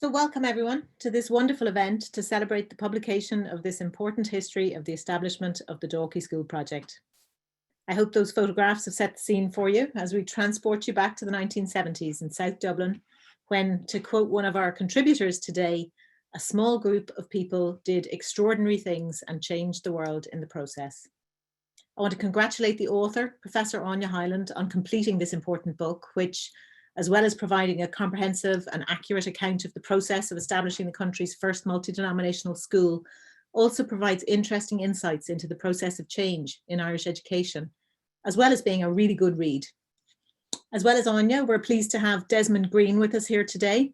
So welcome everyone to this wonderful event to celebrate the publication of this important history of the establishment of the Dalkey School Project. I hope those photographs have set the scene for you as we transport you back to the 1970s in South Dublin, when, to quote one of our contributors today, a small group of people did extraordinary things and changed the world in the process. I want to congratulate the author, Professor Áine Hyland, on completing this important book, which, as well as providing a comprehensive and accurate account of the process of establishing the country's first multi-denominational school, also provides interesting insights into the process of change in Irish education, as well as being a really good read. As well as Áine, we're pleased to have Desmond Green with us here today.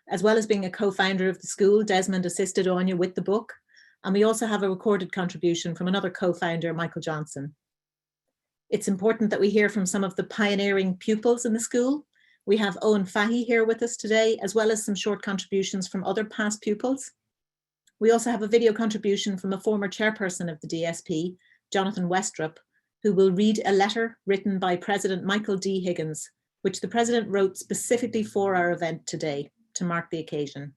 As well as being a co-founder of the school, Desmond assisted Áine with the book, and we also have a recorded contribution from another co-founder, Michael Johnson. It's important that we hear from some of the pioneering pupils in the school. We have Owen Fahey here with us today, as well as some short contributions from other past pupils. We also have a video contribution from a former chairperson of the DSP, Jonathan Westrup, who will read a letter written by President Michael D. Higgins, which the President wrote specifically for our event today to mark the occasion.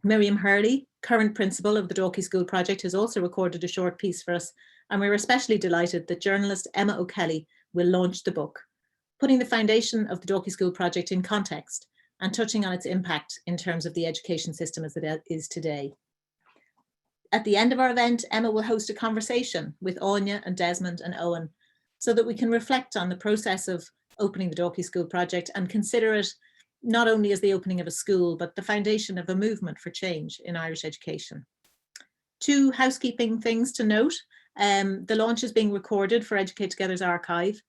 Miriam Hurley, current principal of the Dalkey School Project, has also recorded a short piece for us, and we're especially delighted that journalist Emma O'Kelly will launch the book, putting the foundation of the Dalkey School Project in context and touching on its impact in terms of the education system as it is today. At the end of our event, Emma will host a conversation with Áine and Desmond and Owen so that we can reflect on the process of opening the Dalkey School Project and consider it not only as the opening of a school, but the foundation of a movement for change in Irish education. Two housekeeping things to note. The launch is being recorded for Educate Together's archive.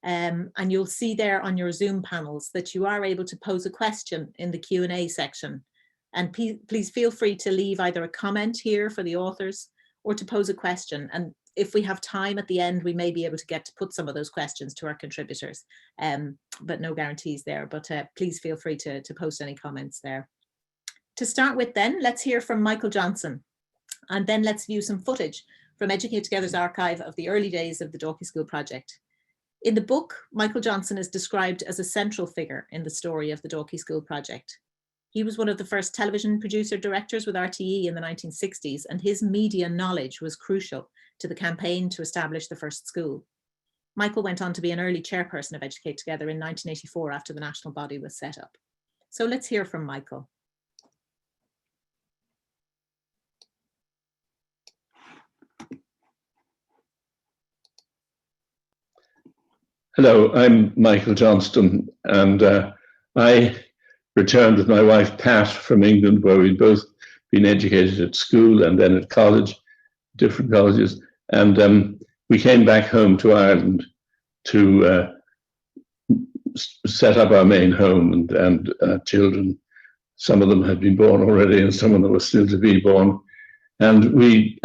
And you'll see there on your Zoom panels that you are able to pose a question in the Q&A section. And please feel free to leave either a comment here for the authors or to pose a question. And if we have time at the end, we may be able to get to put some of those questions to our contributors, but no guarantees there. But please feel free to post any comments there. To start with then, let's hear from Michael Johnson. And then let's view some footage from Educate Together's archive of the early days of the Dalkey School Project. In the book, Michael Johnson is described as a central figure in the story of the Dalkey School Project. He was one of the first television producer directors with RTE in the 1960s, and his media knowledge was crucial to the campaign to establish the first school. Michael went on to be an early chairperson of Educate Together in 1984 after the national body was set up. So let's hear from Michael. Hello, I'm Michael Johnston, and I returned with my wife Pat from England, where we'd both been educated at school and then at college, different colleges, and we came back home to Ireland to set up our main home and children. Some of them had been born already and some of them were still to be born. And we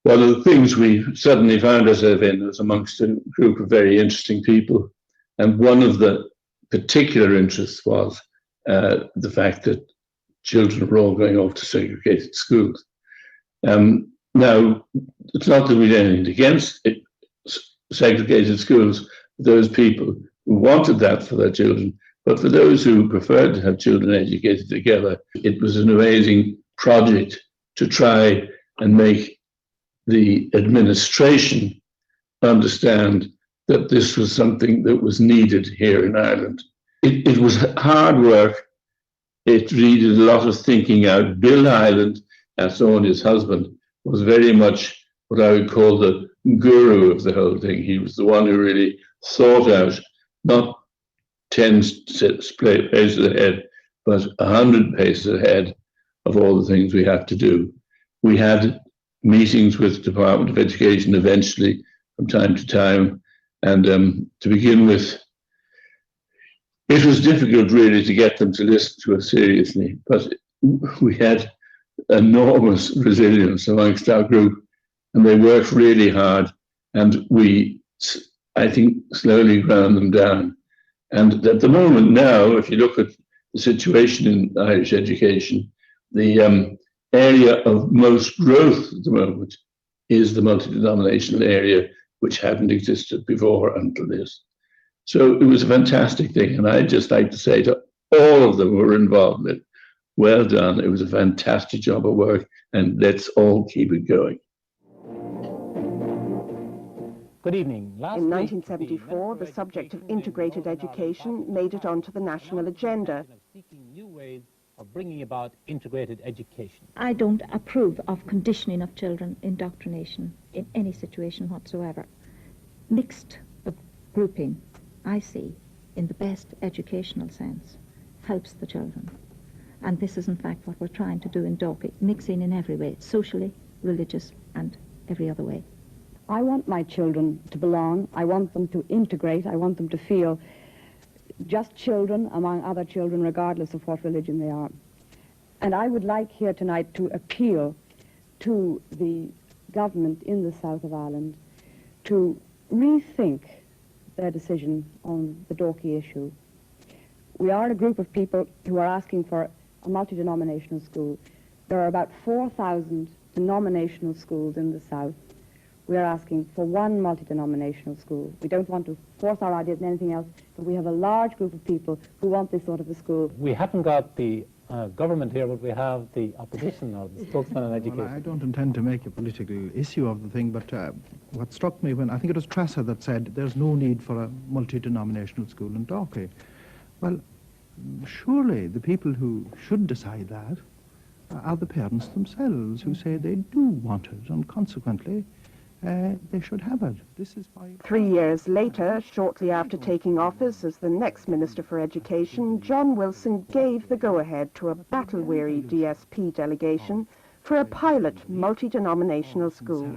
one of the things we suddenly found ourselves in was amongst a group of very interesting people. And one of the particular interests was the fact that children were all going off to segregated schools. Now, it's not that we did anything against segregated schools, those people who wanted that for their children, but for those who preferred to have children educated together, it was an amazing project to try and make the administration understand that this was something that was needed here in Ireland. It was hard work. It needed a lot of thinking out. Bill Hyland, as Áine's husband, was very much what I would call the guru of the whole thing. He was the one who really thought out not 10 paces ahead, but 100 paces ahead of all the things we have to do. We had meetings with the Department of Education eventually from time to time. And to begin with, it was difficult really to get them to listen to us seriously, but we had enormous resilience amongst our group and they worked really hard and we, I think, slowly ground them down. And at the moment now, if you look at the situation in Irish education, the area of most growth at the moment is the multi-denominational area, which hadn't existed before until this. So it was a fantastic thing. And I'd just like to say to all of them were involved in it. Well done. It was a fantastic job of work, and let's all keep it going. Good evening. In 1974, the subject of integrated education made it onto the national agenda. Seeking new ways of bringing about integrated education. I don't approve of conditioning of children, indoctrination in any situation whatsoever. Mixed grouping, I see, in the best educational sense, helps the children. And this is in fact what we're trying to do in Dalkey, mixing in every way, socially, religious, and every other way. I want my children to belong. I want them to integrate. I want them to feel just children among other children, regardless of what religion they are. And I would like here tonight to appeal to the government in the south of Ireland to rethink their decision on the Dalkey issue. We are a group of people who are asking for a multi-denominational school. There are about 4,000 denominational schools in the south. We are asking for one multi-denominational school. We don't want to force our ideas in anything else, but we have a large group of people who want this sort of a school. We haven't got the government here, but we have the opposition or the spokesman on education. Well, I don't intend to make a political issue of the thing, but what struck me when, I think it was Tressa that said, there's no need for a multi-denominational school in Dalkey. Well, surely the people who should decide that are the parents themselves, who say they do want it, and consequently, they should have it. This is why. 3 years later, shortly after taking office as the next Minister for Education, John Wilson gave the go-ahead to a battle-weary DSP delegation for a pilot multi-denominational school.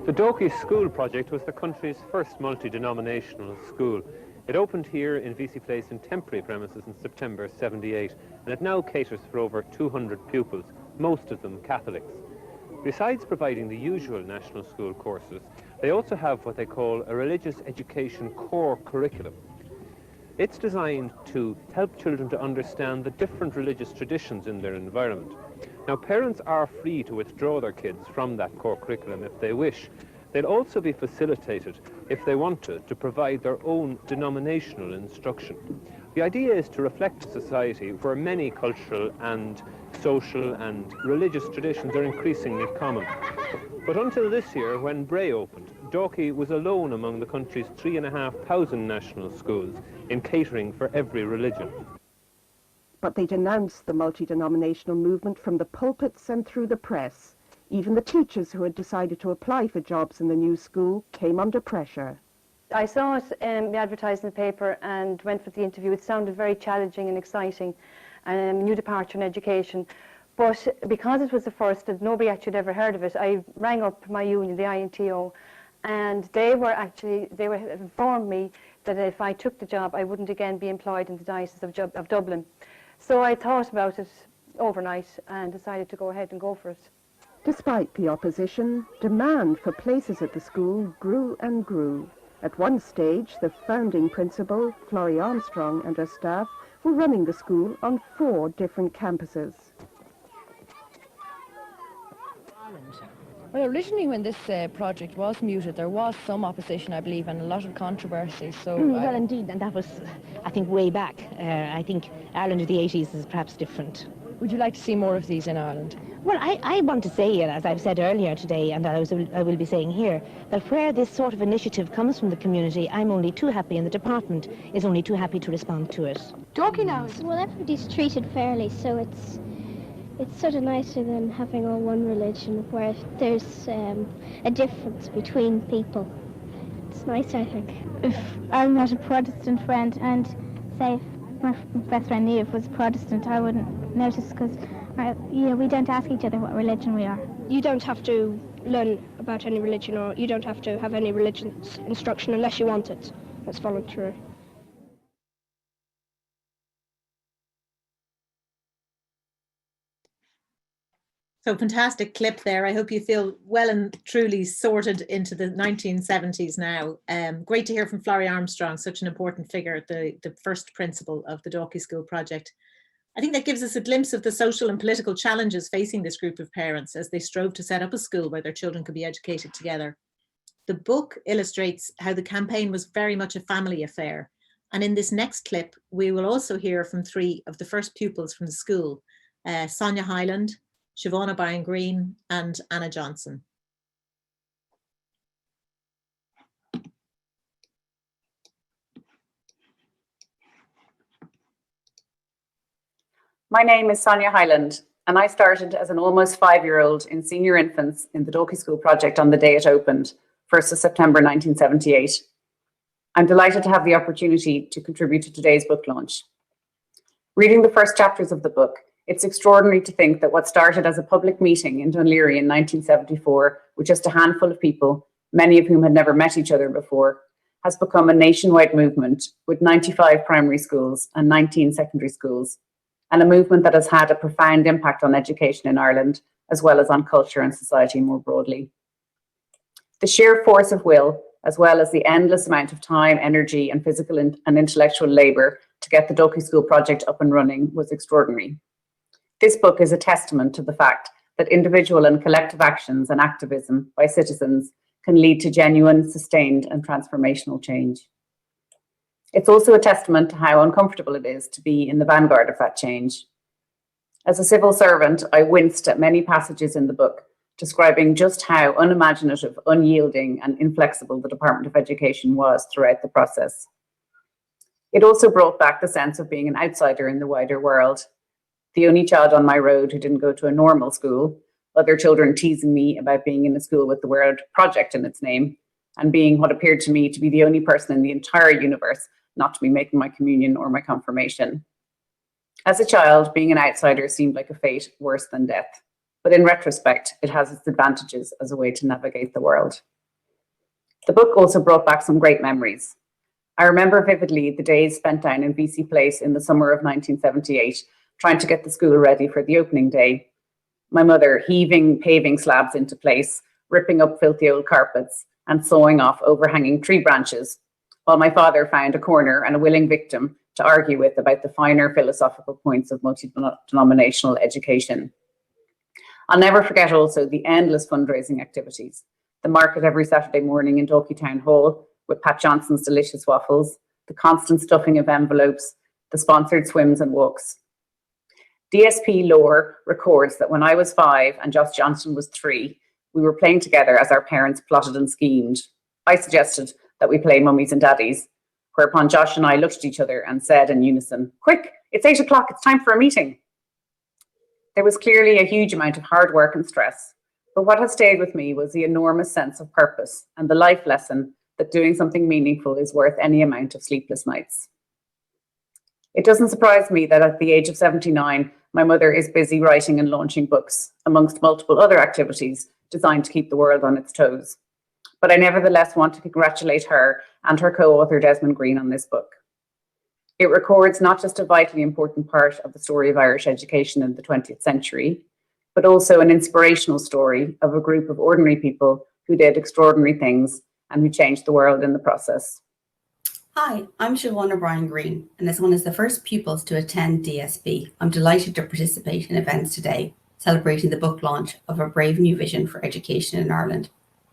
The Dalkey School Project was the country's first multi-denominational school. It opened here in Vesey Place in temporary premises in September '78, and it now caters for over 200 pupils, most of them Catholics. Besides providing the usual national school courses, they also have what they call a religious education core curriculum. It's designed to help children to understand the different religious traditions in their environment. Now, parents are free to withdraw their kids from that core curriculum if they wish. They'll also be facilitated, if they want to provide their own denominational instruction. The idea is to reflect a society where many cultural and social and religious traditions are increasingly common. But until this year, when Bray opened, Dalkey was alone among the country's 3,500 national schools in catering for every religion. But they denounced the multi-denominational movement from the pulpits and through the press. Even the teachers who had decided to apply for jobs in the new school came under pressure. I saw it advertised in the paper and went for the interview. It sounded very challenging and exciting, new departure in education. But because it was the first and nobody actually had ever heard of it, I rang up my union, the INTO, and they informed me that if I took the job, I wouldn't again be employed in the Diocese of Dublin. So I thought about it overnight and decided to go ahead and go for it. Despite the opposition, demand for places at the school grew and grew. At one stage, the founding principal, Florrie Armstrong, and her staff were running the school on 4 different campuses. Well, originally when this project was mooted, there was some opposition, I believe, and a lot of controversy. So well, indeed, and that was, I think, way back. I think Ireland of the 80s is perhaps different. Would you like to see more of these in Ireland? Well, I want to say, as I've said earlier today, and I will be saying here, that where this sort of initiative comes from the community, I'm only too happy, and the department is only too happy to respond to it. Dalkey now is... Well, everybody's treated fairly, so it's sort of nicer than having all one religion, where there's a difference between people. It's nice, I think. If I'm not a Protestant friend, and say my best friend Neve was Protestant, I wouldn't notice, because we don't ask each other what religion we are. You don't have to learn about any religion, or you don't have to have any religious instruction unless you want it. That's voluntary. So fantastic clip there. I hope you feel well and truly sorted into the 1970s now. Great to hear from Florrie Armstrong, such an important figure, the first principal of the Dalkey School Project. I think that gives us a glimpse of the social and political challenges facing this group of parents as they strove to set up a school where their children could be educated together. The book illustrates how the campaign was very much a family affair. And in this next clip, we will also hear from 3 of the first pupils from the school, Áine Hyland, Siobhan O'Brien Green, and Anna Johnson. My name is Áine Hyland, and I started as an almost 5-year-old in senior infants in the Dalkey School Project on the day it opened, 1st of September 1978. I'm delighted to have the opportunity to contribute to today's book launch. Reading the first chapters of the book, it's extraordinary to think that what started as a public meeting in Dún Laoghaire in 1974 with just a handful of people, many of whom had never met each other before, has become a nationwide movement with 95 primary schools and 19 secondary schools, and a movement that has had a profound impact on education in Ireland, as well as on culture and society more broadly. The sheer force of will, as well as the endless amount of time, energy, and physical and intellectual labour to get the Dalkey School Project up and running was extraordinary. This book is a testament to the fact that individual and collective actions and activism by citizens can lead to genuine, sustained, and transformational change. It's also a testament to how uncomfortable it is to be in the vanguard of that change. As a civil servant, I winced at many passages in the book, describing just how unimaginative, unyielding, and inflexible the Department of Education was throughout the process. It also brought back the sense of being an outsider in the wider world, the only child on my road who didn't go to a normal school, other children teasing me about being in a school with the word project in its name, and being what appeared to me to be the only person in the entire universe not to be making my communion or my confirmation. As a child, being an outsider seemed like a fate worse than death, but in retrospect, it has its advantages as a way to navigate the world. The book also brought back some great memories. I remember vividly the days spent down in VC Place in the summer of 1978, trying to get the school ready for the opening day. My mother heaving paving slabs into place, ripping up filthy old carpets, and sawing off overhanging tree branches, while my father found a corner and a willing victim to argue with about the finer philosophical points of multi-denominational education. I'll never forget also the endless fundraising activities, the market every Saturday morning in Dalkey Town Hall with Pat Johnson's delicious waffles, the constant stuffing of envelopes, the sponsored swims and walks. DSP lore records that when I was 5 and Josh Johnson was 3, we were playing together as our parents plotted and schemed. I suggested that we play mummies and daddies, whereupon Josh and I looked at each other and said in unison, "Quick, it's 8 o'clock, it's time for a meeting." There was clearly a huge amount of hard work and stress, but what has stayed with me was the enormous sense of purpose and the life lesson that doing something meaningful is worth any amount of sleepless nights. It doesn't surprise me that at the age of 79, my mother is busy writing and launching books, amongst multiple other activities designed to keep the world on its toes. But I nevertheless want to congratulate her and her co-author Desmond Green on this book. It records not just a vitally important part of the story of Irish education in the 20th century, but also an inspirational story of a group of ordinary people who did extraordinary things and who changed the world in the process. Hi, I'm Siobhan O'Brien Green, and as one of the first pupils to attend DSB, I'm delighted to participate in events today celebrating the book launch of A Brave New Vision for Education in Ireland,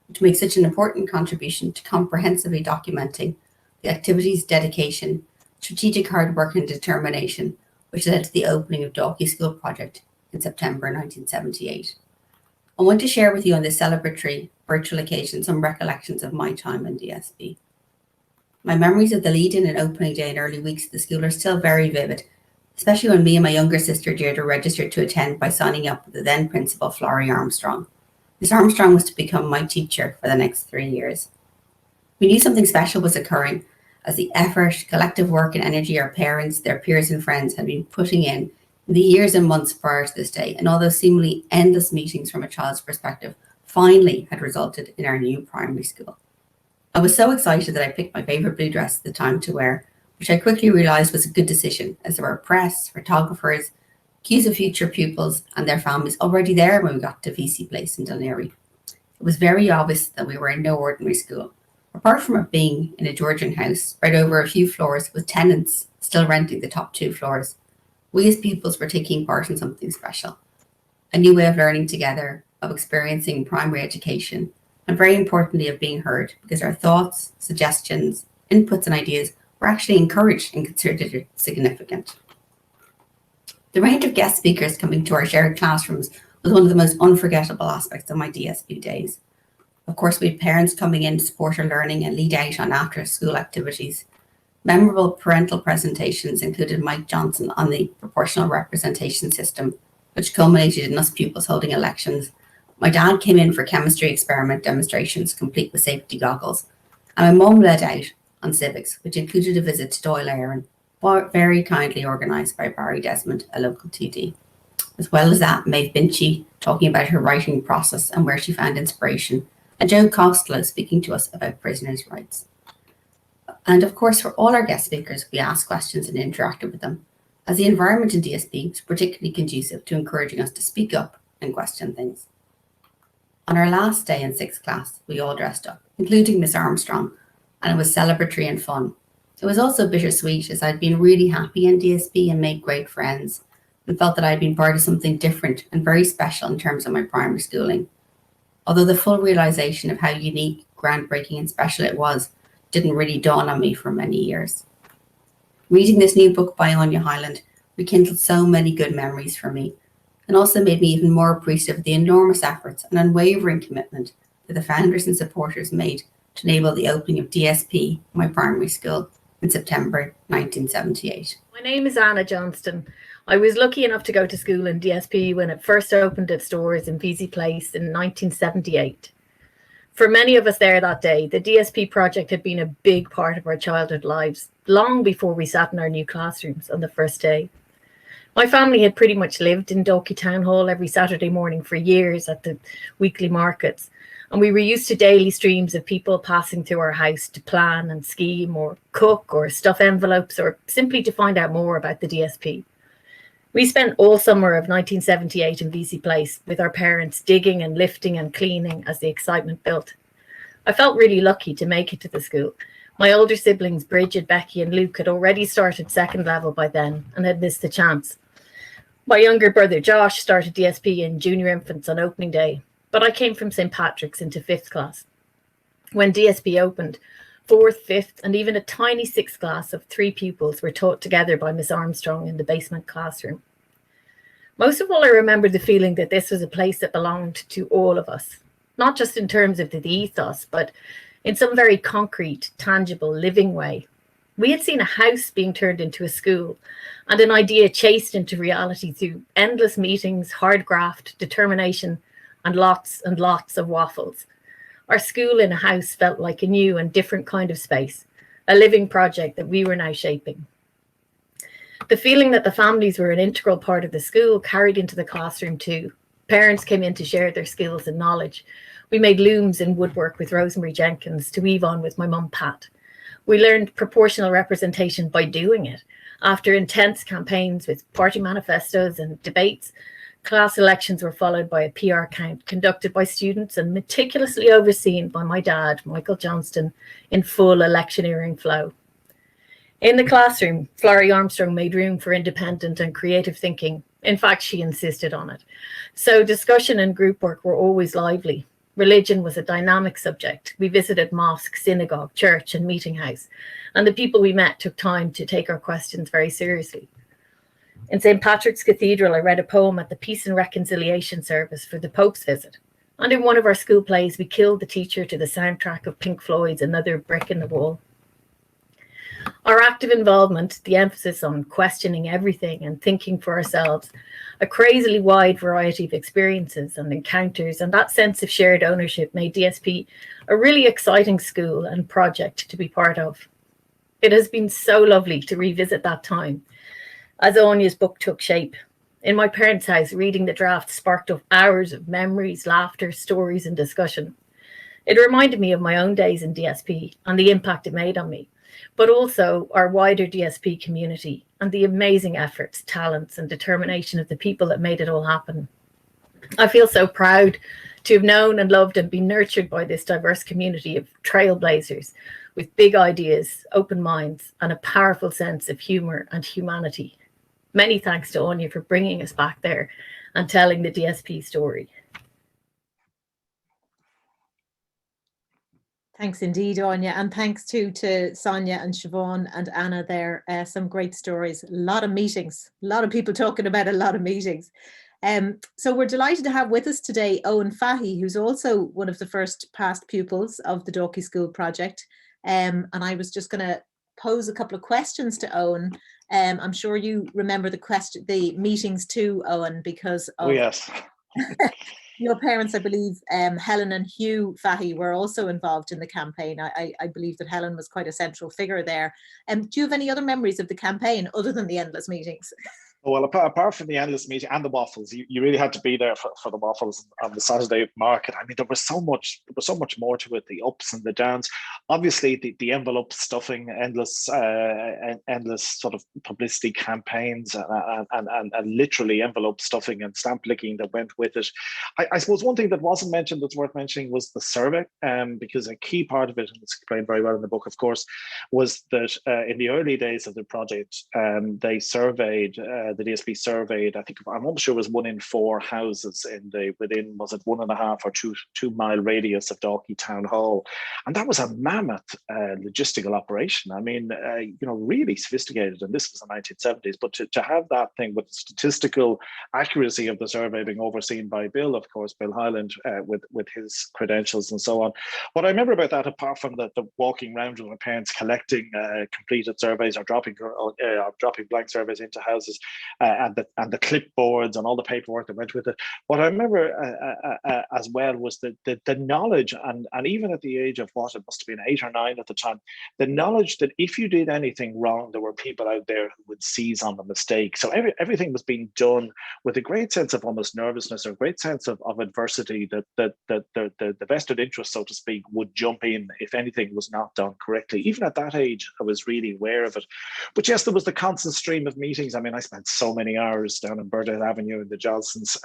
which makes such an important contribution to comprehensively documenting the activities, dedication, strategic hard work and determination which led to the opening of Dalkey School Project in September 1978. I want to share with you on this celebratory virtual occasion some recollections of my time in DSB. My memories of the lead-in and opening day and early weeks of the school are still very vivid, especially when me and my younger sister Deirdre registered to attend by signing up with the then principal Florrie Armstrong. Miss Armstrong was to become my teacher for the next 3 years. We knew something special was occurring as the effort, collective work and energy our parents, their peers and friends had been putting in the years and months prior to this day, and all those seemingly endless meetings from a child's perspective finally had resulted in our new primary school. I was so excited that I picked my favourite blue dress at the time to wear, which I quickly realised was a good decision as there were press, photographers, queues of future pupils and their families already there when we got to VC Place in Dún Laoghaire. It was very obvious that we were in no ordinary school. Apart from it being in a Georgian house spread over a few floors with tenants still renting the top 2 floors, we as pupils were taking part in something special. A new way of learning together, of experiencing primary education, and very importantly of being heard, because our thoughts, suggestions, inputs and ideas were actually encouraged and considered significant. The range of guest speakers coming to our shared classrooms was one of the most unforgettable aspects of my DSP days. Of course, we had parents coming in to support our learning and lead out on after-school activities. Memorable parental presentations included Mike Johnson on the proportional representation system, which culminated in us pupils holding elections. My dad came in for chemistry experiment demonstrations, complete with safety goggles, and my mum led out on civics, which included a visit to Doyle Aaron, very kindly organised by Barry Desmond, a local TD. As well as that, Maeve Binchy talking about her writing process and where she found inspiration, and Joe Costello speaking to us about prisoners' rights. And of course, for all our guest speakers, we asked questions and interacted with them, as the environment in DSP was particularly conducive to encouraging us to speak up and question things. On our last day in 6th class, we all dressed up, including Miss Armstrong, and it was celebratory and fun. It was also bittersweet, as I'd been really happy in DSP and made great friends, and felt that I'd been part of something different and very special in terms of my primary schooling. Although the full realisation of how unique, groundbreaking and special it was didn't really dawn on me for many years. Reading this new book by Áine Hyland rekindled so many good memories for me, and also made me even more appreciative of the enormous efforts and unwavering commitment that the founders and supporters made to enable the opening of DSP, my primary school, in September 1978. My name is Anna Johnston. I was lucky enough to go to school in DSP when it first opened its doors in Vesey Place in 1978. For many of us there that day, the DSP project had been a big part of our childhood lives, long before we sat in our new classrooms on the first day. My family had pretty much lived in Dalkey Town Hall every Saturday morning for years at the weekly markets, and we were used to daily streams of people passing through our house to plan and scheme or cook or stuff envelopes or simply to find out more about the DSP. We spent all summer of 1978 in Vesey Place with our parents digging and lifting and cleaning as the excitement built. I felt really lucky to make it to the school. My older siblings, Bridget, Becky and Luke, had already started second level by then and had missed the chance. My younger brother Josh started DSP in junior infants on opening day, but I came from St. Patrick's into 5th class. When DSP opened, 4th, 5th, and even a tiny 6th class of 3 pupils were taught together by Miss Armstrong in the basement classroom. Most of all, I remember the feeling that this was a place that belonged to all of us, not just in terms of the ethos, but in some very concrete, tangible, living way. We had seen a house being turned into a school and an idea chased into reality through endless meetings, hard graft, determination, and lots of waffles. Our school in a house felt like a new and different kind of space, a living project that we were now shaping. The feeling that the families were an integral part of the school carried into the classroom too. Parents came in to share their skills and knowledge. We made looms in woodwork with Rosemary Jenkins to weave on with my mum Pat. We learned proportional representation by doing it. After intense campaigns with party manifestos and debates, class elections were followed by a PR count conducted by students and meticulously overseen by my dad, Michael Johnston, in full electioneering flow. In the classroom, Florrie Armstrong made room for independent and creative thinking. In fact, she insisted on it. So discussion and group work were always lively. Religion was a dynamic subject. We visited mosque, synagogue, church, and meeting house, and the people we met took time to take our questions very seriously. In St. Patrick's Cathedral, I read a poem at the Peace and Reconciliation service for the Pope's visit. And in one of our school plays, we killed the teacher to the soundtrack of Pink Floyd's Another Brick in the Wall. Our active involvement, the emphasis on questioning everything and thinking for ourselves, a crazily wide variety of experiences and encounters, and that sense of shared ownership made DSP a really exciting school and project to be part of. It has been so lovely to revisit that time as Áine's book took shape. In my parents' house, reading the draft sparked up hours of memories, laughter, stories, and discussion. It reminded me of my own days in DSP and the impact it made on me, but also our wider DSP community and the amazing efforts, talents, and determination of the people that made it all happen. I feel so proud to have known and loved and been nurtured by this diverse community of trailblazers with big ideas, open minds, and a powerful sense of humour and humanity. Many thanks to Áine for bringing us back there and telling the DSP story. Thanks indeed, Áine, and thanks too to Sonia and Siobhan and Anna there. Some great stories, a lot of meetings, a lot of people talking about a lot of meetings. So we're delighted to have with us today Owen Fahey, who's also one of the first past pupils of the Dalkey School Project. And I was just going to pose a couple of questions to Owen. I'm sure you remember the meetings too, Owen, because of yes. Your parents, I believe, Helen and Hugh Fahey, were also involved in the campaign. I believe that Helen was quite a central figure there. Do you have any other memories of the campaign other than the endless meetings? Well, apart from the endless meeting and the waffles, you really had to be there for the waffles on the Saturday market. I mean, there was so much more to it, the ups and the downs. Obviously, the envelope stuffing, endless sort of publicity campaigns, and literally envelope stuffing and stamp licking that went with it. I suppose one thing that wasn't mentioned that's worth mentioning was the survey, because a key part of it, and it's explained very well in the book, of course, was that in the early days of the project, they surveyed. The DSP surveyed, I think, I'm almost sure it was 1 in 4 houses within, was it 1.5 or 2 mile radius of Dalkey Town Hall, and that was a mammoth logistical operation. I mean, really sophisticated, and this was the 1970s. But to have that thing with the statistical accuracy of the survey being overseen by Bill, of course, Bill Hyland, with his credentials and so on. What I remember about that, apart from the walking around with my parents collecting completed surveys or dropping blank surveys into houses. And the clipboards and all the paperwork that went with it. What I remember as well was the knowledge, and even at the age of what, it must have been 8 or 9 at the time, the knowledge that if you did anything wrong, there were people out there who would seize on the mistake. So everything was being done with a great sense of almost nervousness, or a great sense of adversity, that the vested interest, so to speak, would jump in if anything was not done correctly. Even at that age, I was really aware of it. But yes, there was the constant stream of meetings. I mean, I spent so many hours down in Burdale Avenue in the Johnsons,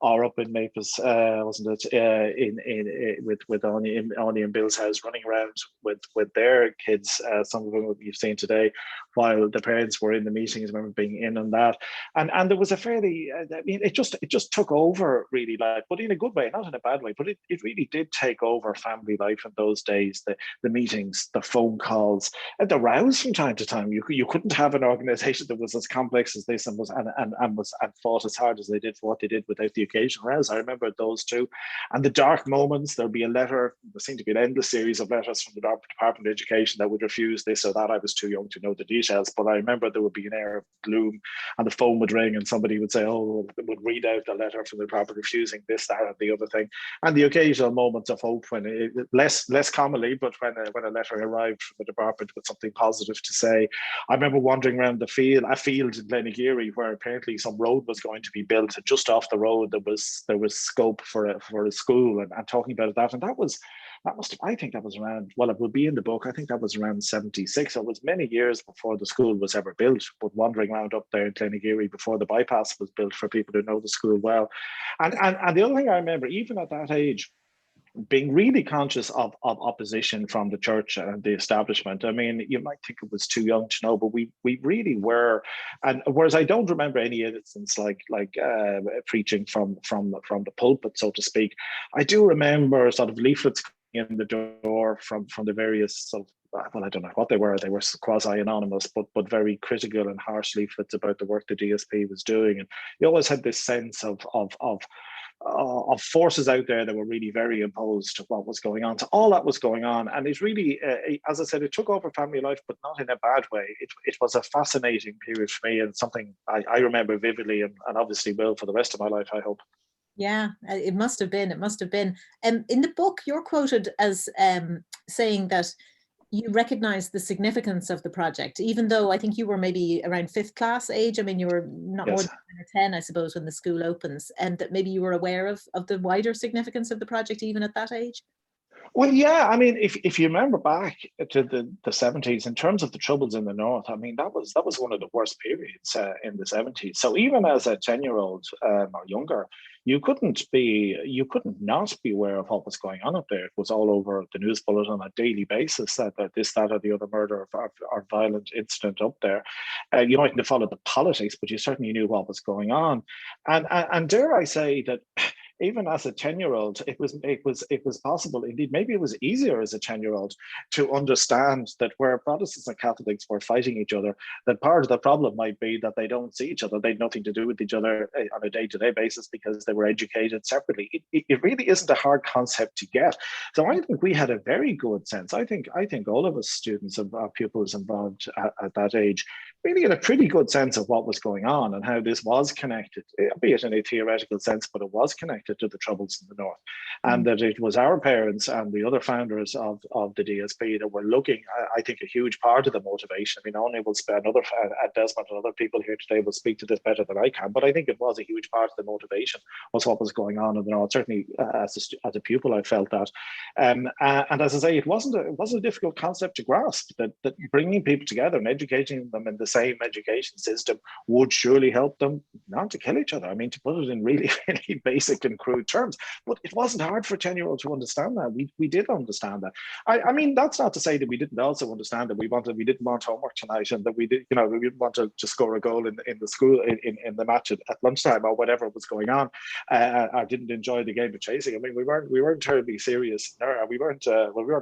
or up in Maples, wasn't it? With Áine and Bill's house, running around with their kids, some of them you've seen today, while the parents were in the meetings. I remember being in on that, and there was a fairly, I mean, it just took over really, like, but in a good way, not in a bad way. But it really did take over family life in those days. The meetings, the phone calls, and the rows from time to time. You couldn't have an organisation that was as complex as this and fought as hard as they did for what they did without the occasional rows. I remember those two, and the dark moments. There'll be a letter. There seemed to be an endless series of letters from the Department of Education that would refuse this or that. I was too young to know the details, but I remember there would be an air of gloom, and the phone would ring, and somebody would say, "Oh," would read out the letter from the department refusing this, that, and the other thing. And the occasional moments of hope when less commonly, but when a letter arrived from the department with something positive to say. I remember wandering around a field in Glenageary, where apparently some road was going to be built, and just off the road there was scope for a school, and talking about that. And I think that was around, well, it would be in the book, I think that was around 76. So it was many years before the school was ever built, but wandering around up there in Glenageary before the bypass was built, for people who know the school well. And the other thing I remember, even at that age, being really conscious of opposition from the church and the establishment. I mean, you might think it was too young to know, but we really were. And whereas I don't remember any instance like preaching from the pulpit, so to speak, I do remember sort of leaflets in the door from the various sort of, well, I don't know what they were quasi-anonymous, but very critical and harsh leaflets about the work the DSP was doing. And you always had this sense of forces out there that were really very opposed to what was going on. So all that was going on, and it really, as I said, it took over family life, but not in a bad way. It was a fascinating period for me, and something I remember vividly, and obviously will for the rest of my life, I hope. Yeah, it must have been. It must have been. In the book, you're quoted as saying that you recognize the significance of the project, even though I think you were maybe around 5th class age. I mean, you were not more than 9 or 10, I suppose, when the school opens, and that maybe you were aware of the wider significance of the project even at that age. Well, yeah, I mean, if you remember back to the 70s, in terms of the troubles in the north, I mean, that was one of the worst periods in the 70s. So even as a 10-year-old or younger, you couldn't not be aware of what was going on up there. It was all over the news bulletin on a daily basis, that this, that, or the other murder or violent incident up there. You mightn't have followed the politics, but you certainly knew what was going on. And dare I say that even as a 10-year-old, it was possible. Indeed, maybe it was easier as a 10-year-old to understand that where Protestants and Catholics were fighting each other, that part of the problem might be that they don't see each other. They had nothing to do with each other on a day-to-day basis because they were educated separately. It really isn't a hard concept to get. So I think we had a very good sense. I think all of us students and our pupils involved at that age really had a pretty good sense of what was going on and how this was connected, albeit in a theoretical sense, but it was connected to the troubles in the north. And that it was our parents and the other founders of the DSP that were looking, I think, a huge part of the motivation. I mean, Áine will spend Desmond and other people here today will speak to this better than I can, but I think it was a huge part of the motivation was what was going on in the north. Certainly as a pupil, I felt that. And as I say, it wasn't a difficult concept to grasp, that bringing people together and educating them in the same education system would surely help them not to kill each other. I mean, to put it in really, really basic and crude terms, but it wasn't hard for a 10-year-old to understand that. We did understand that. I mean, that's not to say that we didn't also understand that we didn't want homework tonight and that we didn't want to just score a goal in the school in the match at lunchtime or whatever was going on. I didn't enjoy the game of chasing. I mean, we weren't terribly serious. We weren't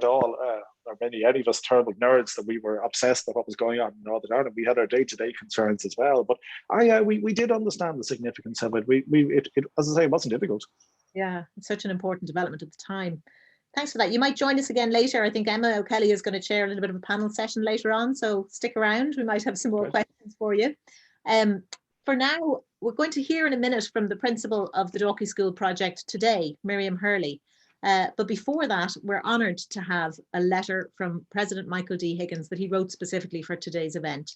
all, or any of us, terrible nerds that we were obsessed with what was going on in Northern Ireland. We had our day-to-day concerns as well, but we did understand the significance of it. It as I say, it wasn't difficult. Yeah, it's such an important development at the time. Thanks for that. You might join us again later. I think Emma O'Kelly is going to chair a little bit of a panel session later on, so stick around. We might have some more questions for you. For now, we're going to hear in a minute from the principal of the Dalkey School Project today, Miriam Hurley. But before that, we're honoured to have a letter from President Michael D. Higgins that he wrote specifically for today's event.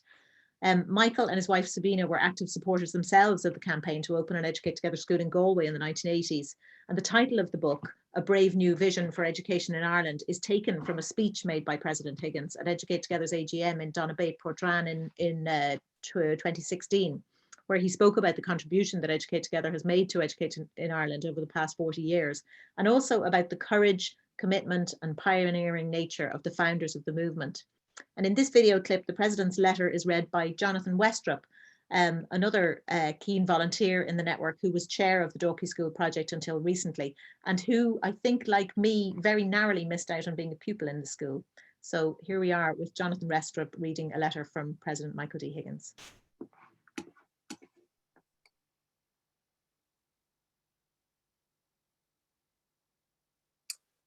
Michael and his wife Sabina were active supporters themselves of the campaign to open an Educate Together school in Galway in the 1980s. And the title of the book, A Brave New Vision for Education in Ireland, is taken from a speech made by President Higgins at Educate Together's AGM in Donabate, Portrane in 2016, where he spoke about the contribution that Educate Together has made to education in Ireland over the past 40 years, and also about the courage, commitment and pioneering nature of the founders of the movement. And in this video clip, the President's letter is read by Jonathan Westrup, another keen volunteer in the network who was chair of the Dalkey School Project until recently, and who, I think, like me, very narrowly missed out on being a pupil in the school. So here we are with Jonathan Westrup reading a letter from President Michael D. Higgins.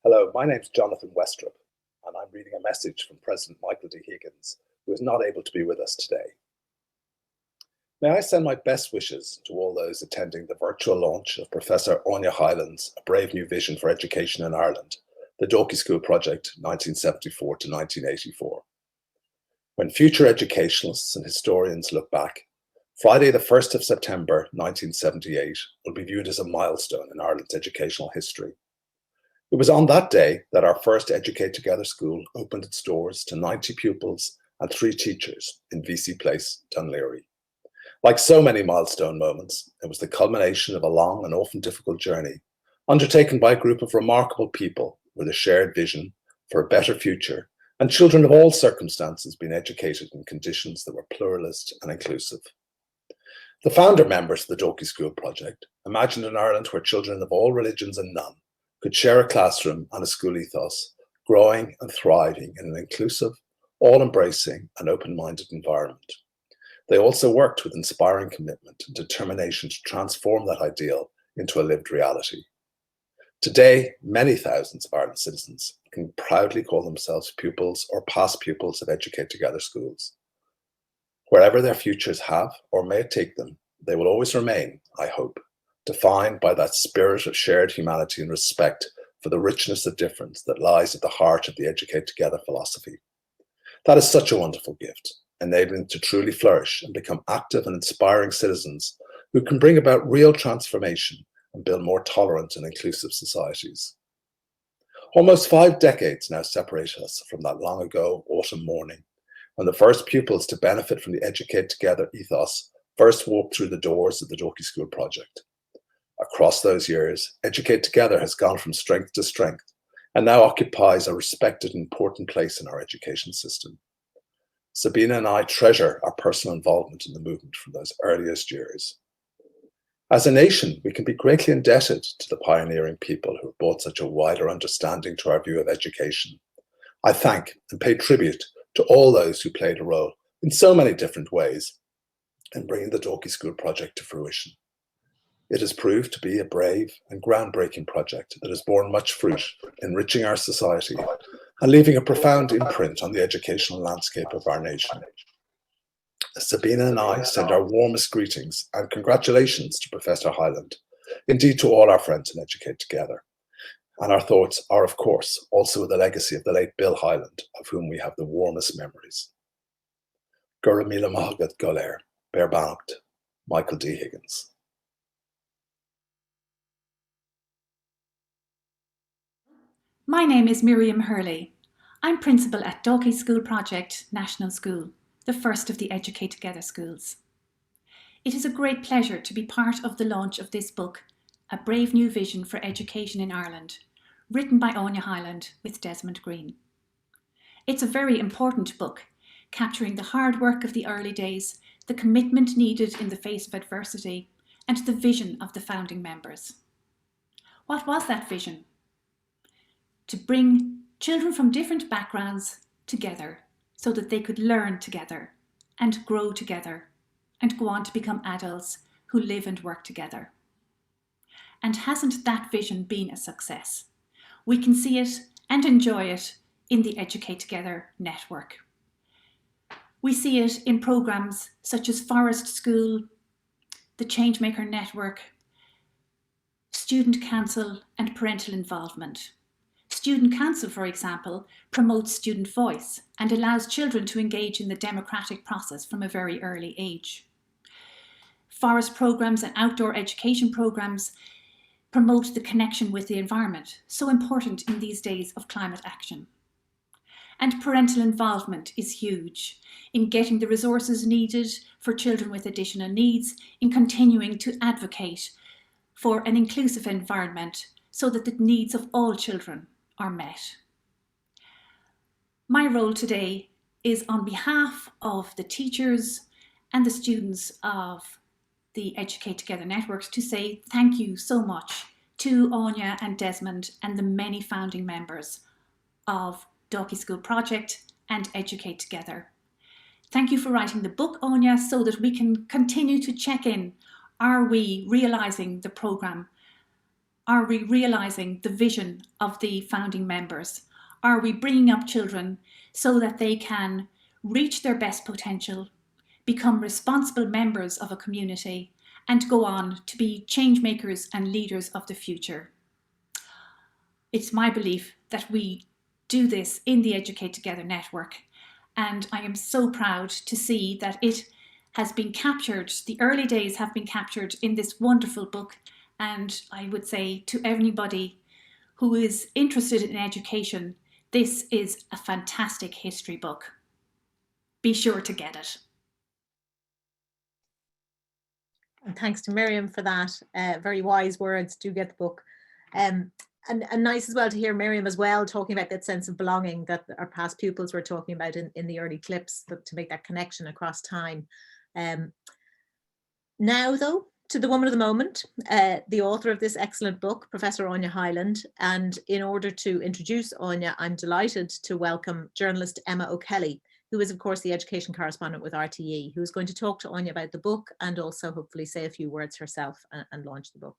Hello, my name's Jonathan Westrup, and I'm reading a message from President Michael D. Higgins, who is not able to be with us today. May I send my best wishes to all those attending the virtual launch of Professor Áine Hyland's A Brave New Vision for Education in Ireland, the Dalkey School Project, 1974 to 1984. When future educationalists and historians look back, Friday the 1st of September 1978 will be viewed as a milestone in Ireland's educational history. It was on that day that our first Educate Together school opened its doors to 90 pupils and 3 teachers in VC Place, Dunleary. Like so many milestone moments, it was the culmination of a long and often difficult journey undertaken by a group of remarkable people with a shared vision for a better future, and children of all circumstances being educated in conditions that were pluralist and inclusive. The founder members of the Dalkey School Project imagined an Ireland where children of all religions and none could share a classroom and a school ethos, growing and thriving in an inclusive, all-embracing and open-minded environment. They also worked with inspiring commitment and determination to transform that ideal into a lived reality. Today, many thousands of Ireland's citizens can proudly call themselves pupils or past pupils of Educate Together schools. Wherever their futures have or may take them, they will always remain, I hope, defined by that spirit of shared humanity and respect for the richness of difference that lies at the heart of the Educate Together philosophy. That is such a wonderful gift, enabling to truly flourish and become active and inspiring citizens who can bring about real transformation and build more tolerant and inclusive societies. Almost 5 decades now separate us from that long ago autumn morning, when the first pupils to benefit from the Educate Together ethos first walked through the doors of the Dalkey School Project. Across those years, Educate Together has gone from strength to strength and now occupies a respected and important place in our education system. Sabina and I treasure our personal involvement in the movement from those earliest years. As a nation, we can be greatly indebted to the pioneering people who brought such a wider understanding to our view of education. I thank and pay tribute to all those who played a role in so many different ways in bringing the Dalkey School Project to fruition. It has proved to be a brave and groundbreaking project that has borne much fruit, enriching our society and leaving a profound imprint on the educational landscape of our nation. Sabina and I send our warmest greetings and congratulations to Professor Hyland, indeed to all our friends in Educate Together. And our thoughts are, of course, also with the legacy of the late Bill Hyland, of whom we have the warmest memories. Gura Mila Mahagat Goler, Bear Bannocht, Michael D. Higgins. My name is Miriam Hurley. I'm principal at Dalkey School Project National School, the first of the Educate Together schools. It is a great pleasure to be part of the launch of this book, A Brave New Vision for Education in Ireland, written by Áine Hyland with Desmond Green. It's a very important book, capturing the hard work of the early days, the commitment needed in the face of adversity, and the vision of the founding members. What was that vision? To bring children from different backgrounds together so that they could learn together and grow together and go on to become adults who live and work together. And hasn't that vision been a success? We can see it and enjoy it in the Educate Together network. We see it in programmes such as Forest School, the Changemaker Network, Student Council and Parental Involvement. Student Council, for example, promotes student voice and allows children to engage in the democratic process from a very early age. Forest programmes and outdoor education programmes promote the connection with the environment, so important in these days of climate action. And parental involvement is huge in getting the resources needed for children with additional needs, in continuing to advocate for an inclusive environment so that the needs of all children are met. My role today is on behalf of the teachers and the students of the Educate Together networks to say thank you so much to Áine and Desmond and the many founding members of Dalkey School Project and Educate Together. Thank you for writing the book, Áine, so that we can continue to check in. Are we realising the programme? Are we realising the vision of the founding members? Are we bringing up children so that they can reach their best potential, become responsible members of a community, and go on to be change makers and leaders of the future? It's my belief that we do this in the Educate Together network, and I am so proud to see that it has been captured, the early days have been captured in this wonderful book. And I would say to anybody who is interested in education, this is a fantastic history book. Be sure to get it. And thanks to Miriam for that. Very wise words. Do get the book. And nice as well to hear Miriam as well talking about that sense of belonging that our past pupils were talking about in the early clips, to make that connection across time. Now though, to the woman of the moment, the author of this excellent book, Professor Áine Hyland. And in order to introduce Áine, I'm delighted to welcome journalist Emma O'Kelly, who is of course the education correspondent with RTE, who is going to talk to Áine about the book and also hopefully say a few words herself and launch the book.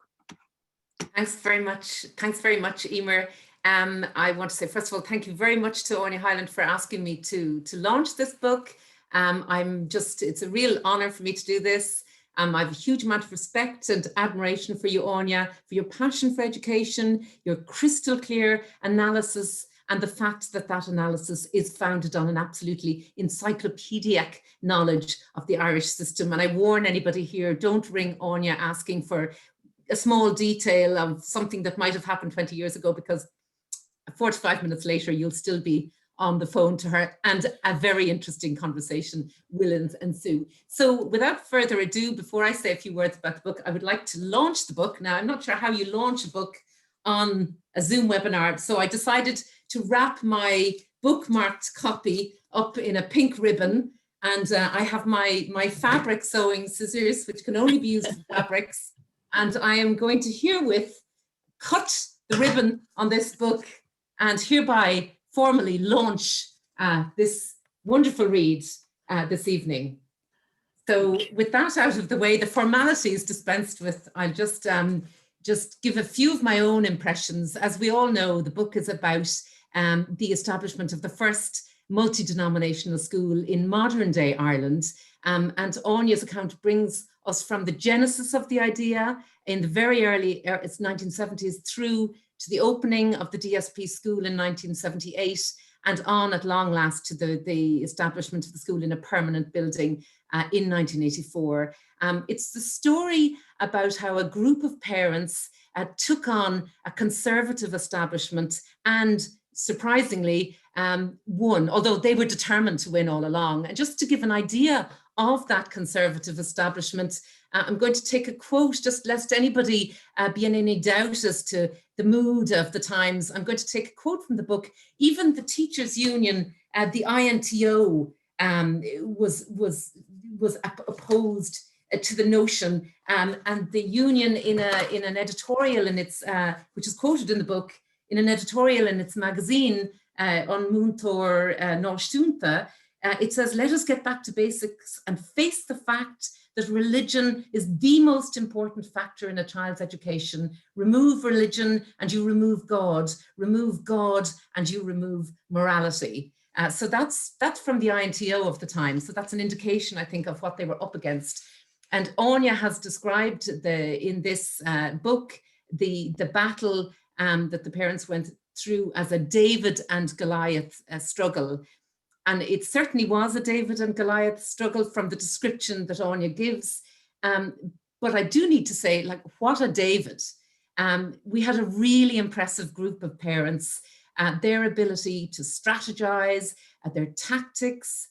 Thanks very much, Emer. I want to say, first of all, thank you very much to Áine Hyland for asking me to launch this book. It's a real honor for me to do this. I have a huge amount of respect and admiration for you, Áine, for your passion for education, your crystal clear analysis, and the fact that that analysis is founded on an absolutely encyclopedic knowledge of the Irish system. And I warn anybody here, don't ring Áine asking for a small detail of something that might have happened 20 years ago, because 45 minutes later, you'll still be on the phone to her and a very interesting conversation will ensue. So without further ado, before I say a few words about the book, I would like to launch the book. Now, I'm not sure how you launch a book on a Zoom webinar, so I decided to wrap my bookmarked copy up in a pink ribbon, and I have my fabric sewing scissors, which can only be used for fabrics, And I am going to herewith cut the ribbon on this book and hereby formally launch this wonderful read this evening. So with that out of the way, the formalities dispensed with, I'll just give a few of my own impressions. As we all know, the book is about the establishment of the first multi-denominational school in modern day Ireland. And Áine's account brings us from the genesis of the idea in the very early 1970s through to the opening of the DSP school in 1978 and on at long last to the establishment of the school in a permanent building in 1984. It's the story about how a group of parents took on a conservative establishment and surprisingly won, although they were determined to win all along. And just to give an idea of that conservative establishment, I'm going to take a quote, just lest anybody be in any doubt as to the mood of the times. I'm going to take a quote from the book. Even the teachers' union, the INTO, was opposed to the notion, and the union in an editorial in its, which is quoted in the book, in an editorial in its magazine on Múntóir Náisiúnta, it says, "Let us get back to basics and face the fact that religion is the most important factor in a child's education. Remove religion and you remove God and you remove morality." So that's from the INTO of the time. So that's an indication, I think, of what they were up against. And Áine has described in this book the battle that the parents went through as a David and Goliath struggle. And it certainly was a David and Goliath struggle from the description that Áine gives. But I do need to say, like, what a David. We had a really impressive group of parents. Their ability to strategize, their tactics,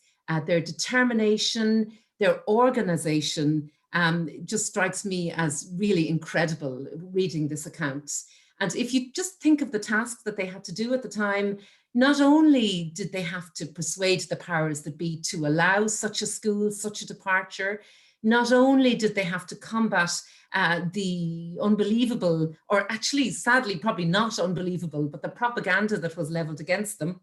their determination, their organization just strikes me as really incredible reading this account. And if you just think of the tasks that they had to do at the time, not only did they have to persuade the powers that be to allow such a school, such a departure, not only did they have to combat the unbelievable, or actually, sadly, probably not unbelievable, but the propaganda that was leveled against them,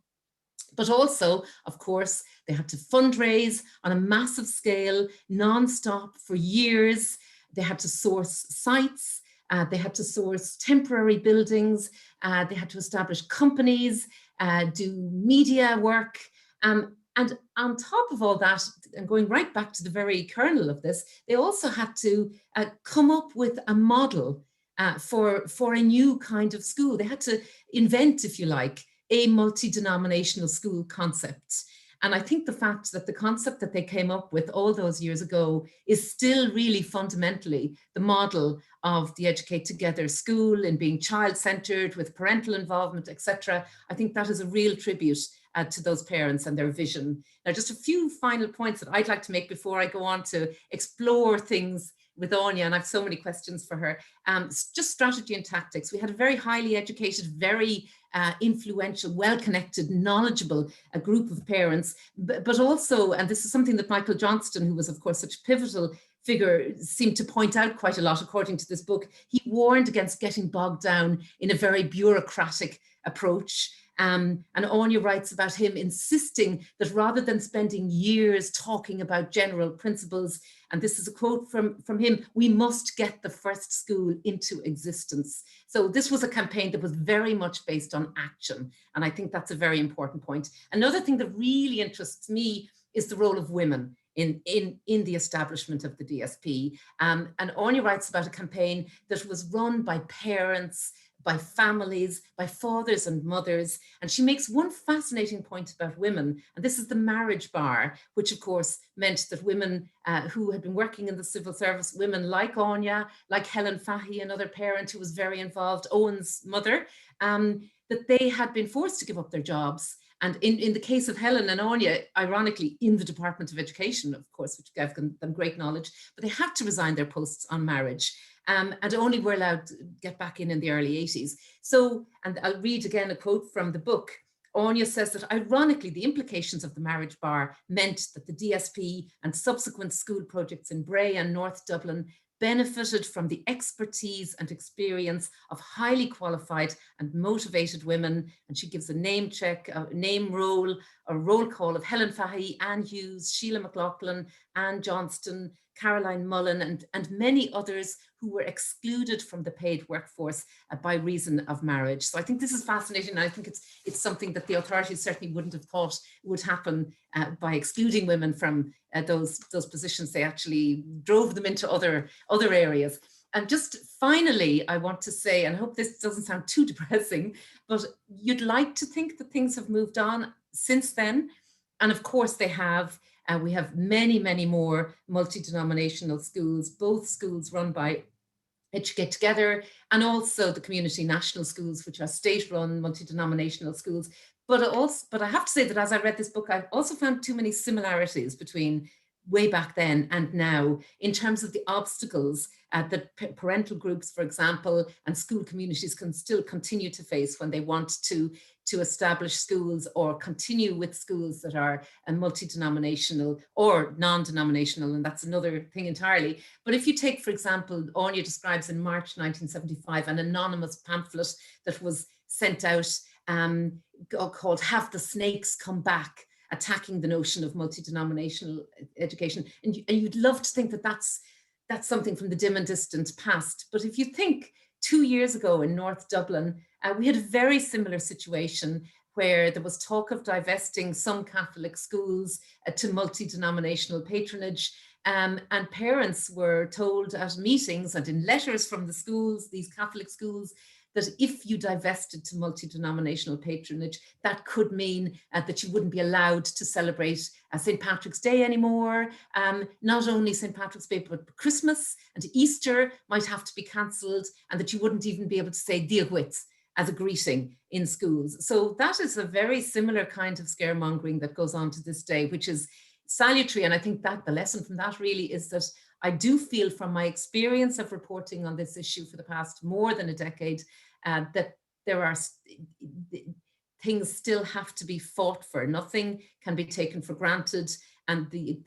but also, of course, they had to fundraise on a massive scale, non-stop for years. They had to source sites. They had to source temporary buildings. They had to establish companies, do media work. And on top of all that, and going right back to the very kernel of this, they also had to come up with a model for a new kind of school. They had to invent, if you like, a multi-denominational school concept. And I think the fact that the concept that they came up with all those years ago is still really fundamentally the model of the Educate Together school in being child-centered with parental involvement, etc. I think that is a real tribute to those parents and their vision. Now, just a few final points that I'd like to make before I go on to explore things with Áine, and I have so many questions for her. Just strategy and tactics. We had a very highly educated, very influential, well-connected, knowledgeable group of parents, but also, and this is something that Michael Johnston, who was of course such a pivotal figure, seemed to point out quite a lot according to this book. He warned against getting bogged down in a very bureaucratic approach. And Áine writes about him insisting that rather than spending years talking about general principles, and this is a quote from him, "We must get the first school into existence." So this was a campaign that was very much based on action. And I think that's a very important point. Another thing that really interests me is the role of women in the establishment of the DSP. And Áine writes about a campaign that was run by parents, by families, by fathers and mothers. And she makes one fascinating point about women, and this is the marriage bar, which of course meant that women who had been working in the civil service, women like Áine, like Helen Fahey, another parent who was very involved, Owen's mother, that they had been forced to give up their jobs. And in the case of Helen and Áine, ironically, in the Department of Education, of course, which gave them great knowledge, but they had to resign their posts on marriage. And only were allowed to get back in the early 80s. So, and I'll read again a quote from the book. Áine says that ironically, the implications of the marriage bar meant that the DSP and subsequent school projects in Bray and North Dublin benefited from the expertise and experience of highly qualified and motivated women. And she gives a name check, a name roll, a roll call of Helen Fahey, Anne Hughes, Sheila McLaughlin, Anne Johnston, Caroline Mullen, and many others who were excluded from the paid workforce by reason of marriage. So I think this is fascinating. And I think it's something that the authorities certainly wouldn't have thought would happen by excluding women from those positions. They actually drove them into other areas. And just finally, I want to say, and I hope this doesn't sound too depressing, but you'd like to think that things have moved on since then. And of course they have. We have many, many more multi-denominational schools, both schools run by Educate Together and also the community national schools, which are state-run multi-denominational schools. But I have to say that as I read this book, I've also found too many similarities between way back then and now in terms of the obstacles that parental groups, for example, and school communities can still continue to face when they want to establish schools or continue with schools that are multi-denominational or non-denominational, and that's another thing entirely. But if you take, for example, Áine describes in March 1975 an anonymous pamphlet that was sent out called "Have the Snakes Come Back?" attacking the notion of multi-denominational education. And you'd love to think that that's something from the dim and distant past. But if you think 2 years ago in North Dublin, we had a very similar situation where there was talk of divesting some Catholic schools to multi-denominational patronage. And parents were told at meetings and in letters from the schools, these Catholic schools, that if you divested to multi-denominational patronage, that could mean that you wouldn't be allowed to celebrate St. Patrick's Day anymore. Not only St. Patrick's Day, but Christmas and Easter might have to be cancelled, and that you wouldn't even be able to say Diogwit as a greeting in schools. So that is a very similar kind of scaremongering that goes on to this day, which is salutary. And I think that the lesson from that really is that I do feel from my experience of reporting on this issue for the past more than a decade, that there are things still have to be fought for. Nothing can be taken for granted, and the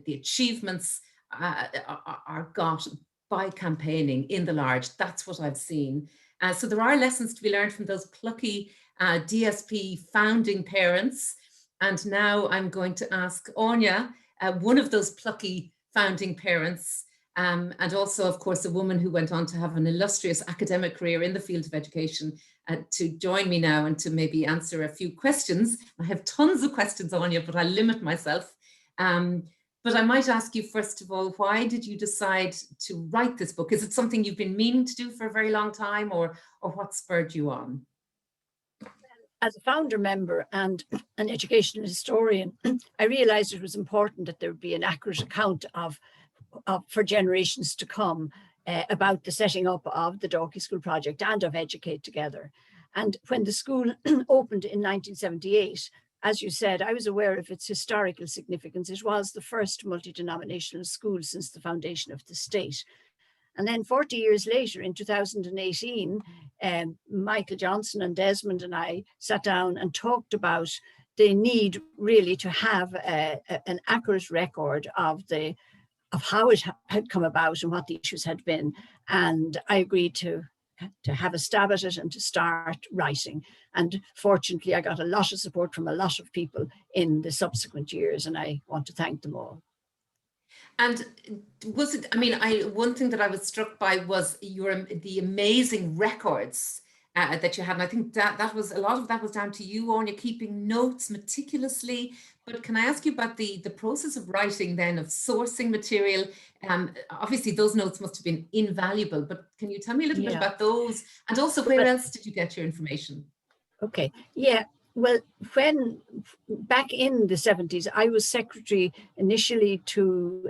achievements are got by campaigning in the large. That's what I've seen. So there are lessons to be learned from those plucky DSP founding parents. And now I'm going to ask Áine, one of those plucky founding parents, and also, of course, a woman who went on to have an illustrious academic career in the field of education, to join me now and to maybe answer a few questions. I have tons of questions, Áine, but I'll limit myself. But I might ask you, first of all, why did you decide to write this book? Is it something you've been meaning to do for a very long time, or what spurred you on? As a founder member and an educational historian, I realized it was important that there would be an accurate account of for generations to come about the setting up of the Dalkey School Project and of Educate Together. And when the school opened in 1978, as you said, I was aware of its historical significance. It was the first multi-denominational school since the foundation of the state. And then 40 years later, in 2018, Michael Johnson and Desmond and I sat down and talked about the need really to have an accurate record of how it had come about and what the issues had been. And I agreed to have a stab at it and to start writing. And fortunately, I got a lot of support from a lot of people in the subsequent years, and I want to thank them all. And was it, I mean, one thing that I was struck by was the amazing records that you had. And I think that was, a lot of that was down to you, Áine, keeping notes meticulously. But can I ask you about the process of writing then, of sourcing material? Obviously those notes must have been invaluable, but can you tell me a little bit about those? And also, where else did you get your information? Okay, yeah. Well, when back in the 70s, I was secretary initially to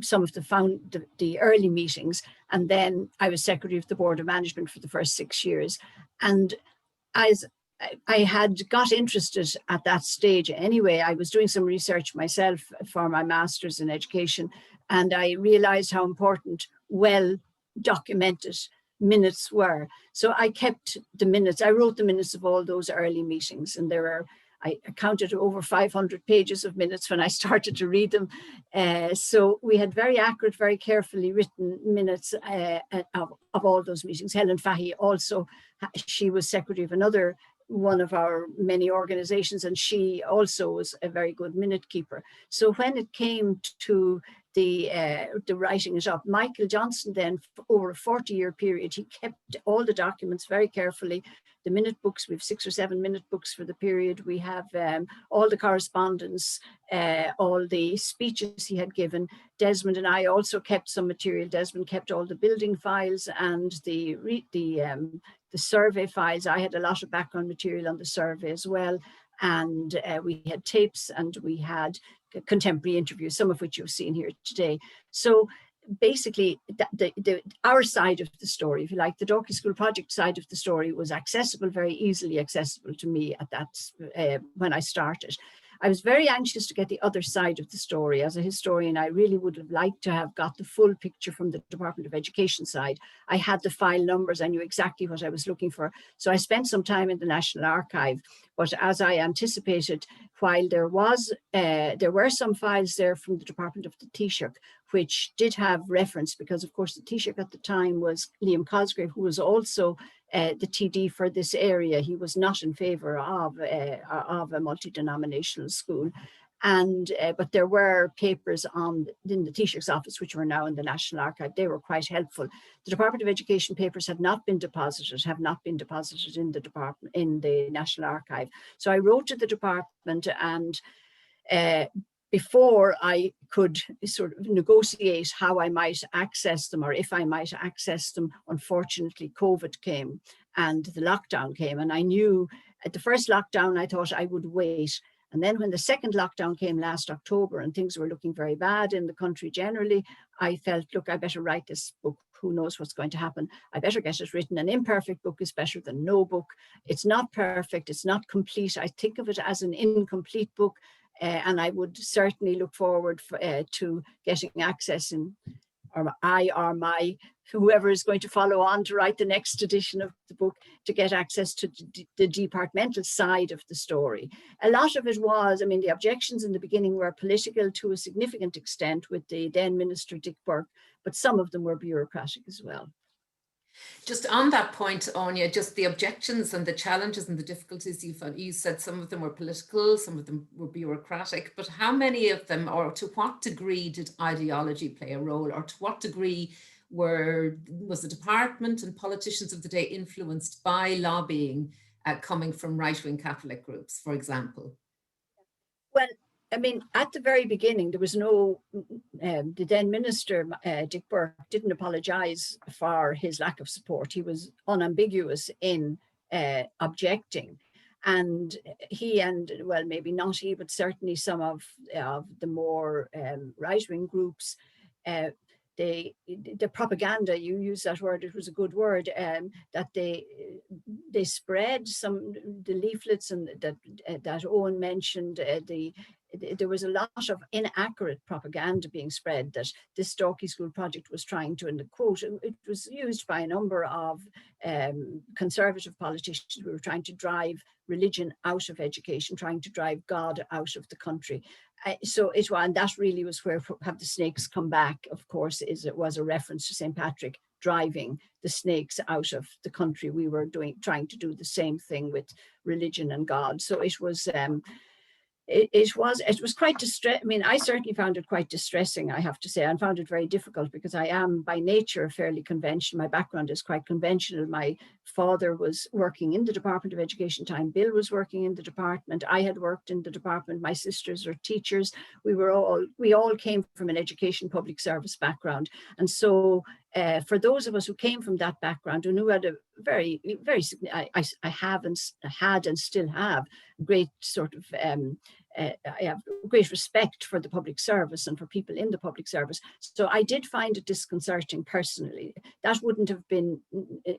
some of the early meetings, and then I was secretary of the Board of Management for the first 6 years. And as I had got interested at that stage anyway, I was doing some research myself for my master's in education, and I realized how important well-documented minutes were. So I kept the minutes. I wrote the minutes of all those early meetings, and there are I counted over 500 pages of minutes when I started to read them. So we had very accurate, very carefully written minutes of all those meetings. Helen Fahey also, she was secretary of another one of our many organizations, and she also was a very good minute keeper. So when it came to the writing it up, Michael Johnson then, for over a 40-year period, he kept all the documents very carefully. The minute books, we have 6 or 7 minute books for the period. We have all the correspondence, all the speeches he had given. Desmond and I also kept some material. Desmond kept all the building files and the survey files. I had a lot of background material on the survey as well. And we had tapes and we had contemporary interviews, some of which you've seen here today. So basically, our side of the story, if you like, the Dalkey School Project side of the story was accessible, very easily accessible to me at that when I started. I was very anxious to get the other side of the story. As a historian, I really would have liked to have got the full picture from the Department of Education side. I had the file numbers, I knew exactly what I was looking for. So I spent some time in the National Archive, but as I anticipated, while there were some files there from the Department of the Taoiseach, which did have reference, because of course the Taoiseach at the time was Liam Cosgrave, who was also the TD for this area. He was not in favour of a multi-denominational school. And but there were papers in the Taoiseach's office, which were now in the National Archive. They were quite helpful. The Department of Education papers have not been deposited in the department, in the National Archive. So I wrote to the department, and before I could sort of negotiate how I might access them, or if I might access them, unfortunately, COVID came and the lockdown came. And I knew at the first lockdown, I thought I would wait. And then when the second lockdown came last October and things were looking very bad in the country generally, I felt, look, I better write this book. Who knows what's going to happen? I better get it written. An imperfect book is better than no book. It's not perfect. It's not complete. I think of it as an incomplete book. And I would certainly look forward to getting access whoever is going to follow on to write the next edition of the book, to get access to the departmental side of the story. A lot of it was, I mean, the objections in the beginning were political to a significant extent with the then Minister Dick Burke, but some of them were bureaucratic as well. Just on that point, Áine, just the objections and the challenges and the difficulties you found, you said some of them were political, some of them were bureaucratic, but how many of them, or to what degree did ideology play a role, or to what degree was the department and politicians of the day influenced by lobbying coming from right-wing Catholic groups, for example? Well, I mean, at the very beginning, there was no, the then Minister, Dick Burke, didn't apologise for his lack of support. He was unambiguous in objecting. And he and, well, maybe not he, but certainly some of the more right-wing groups, the propaganda, you use that word, it was a good word, that they spread the leaflets and that Owen mentioned, there was a lot of inaccurate propaganda being spread that this Dalkey School Project was trying to, and the quote, it was used by a number of conservative politicians who were trying to drive religion out of education, trying to drive God out of the country. And that really was where Have the Snakes Come Back, of course, it was a reference to St. Patrick driving the snakes out of the country. We were trying to do the same thing with religion and God. So it was it was quite distressing. I mean, I certainly found it quite distressing, I have to say. I found it very difficult because I am by nature fairly conventional. My background is quite conventional. My father was working in the Department of Education time. Bill was working in the department. I had worked in the department. My sisters are teachers. We all came from an education public service background. And so for those of us who came from that background and who had a very, very, I had and still have great sort of, I have great respect for the public service and for people in the public service. So I did find it disconcerting personally. That wouldn't have been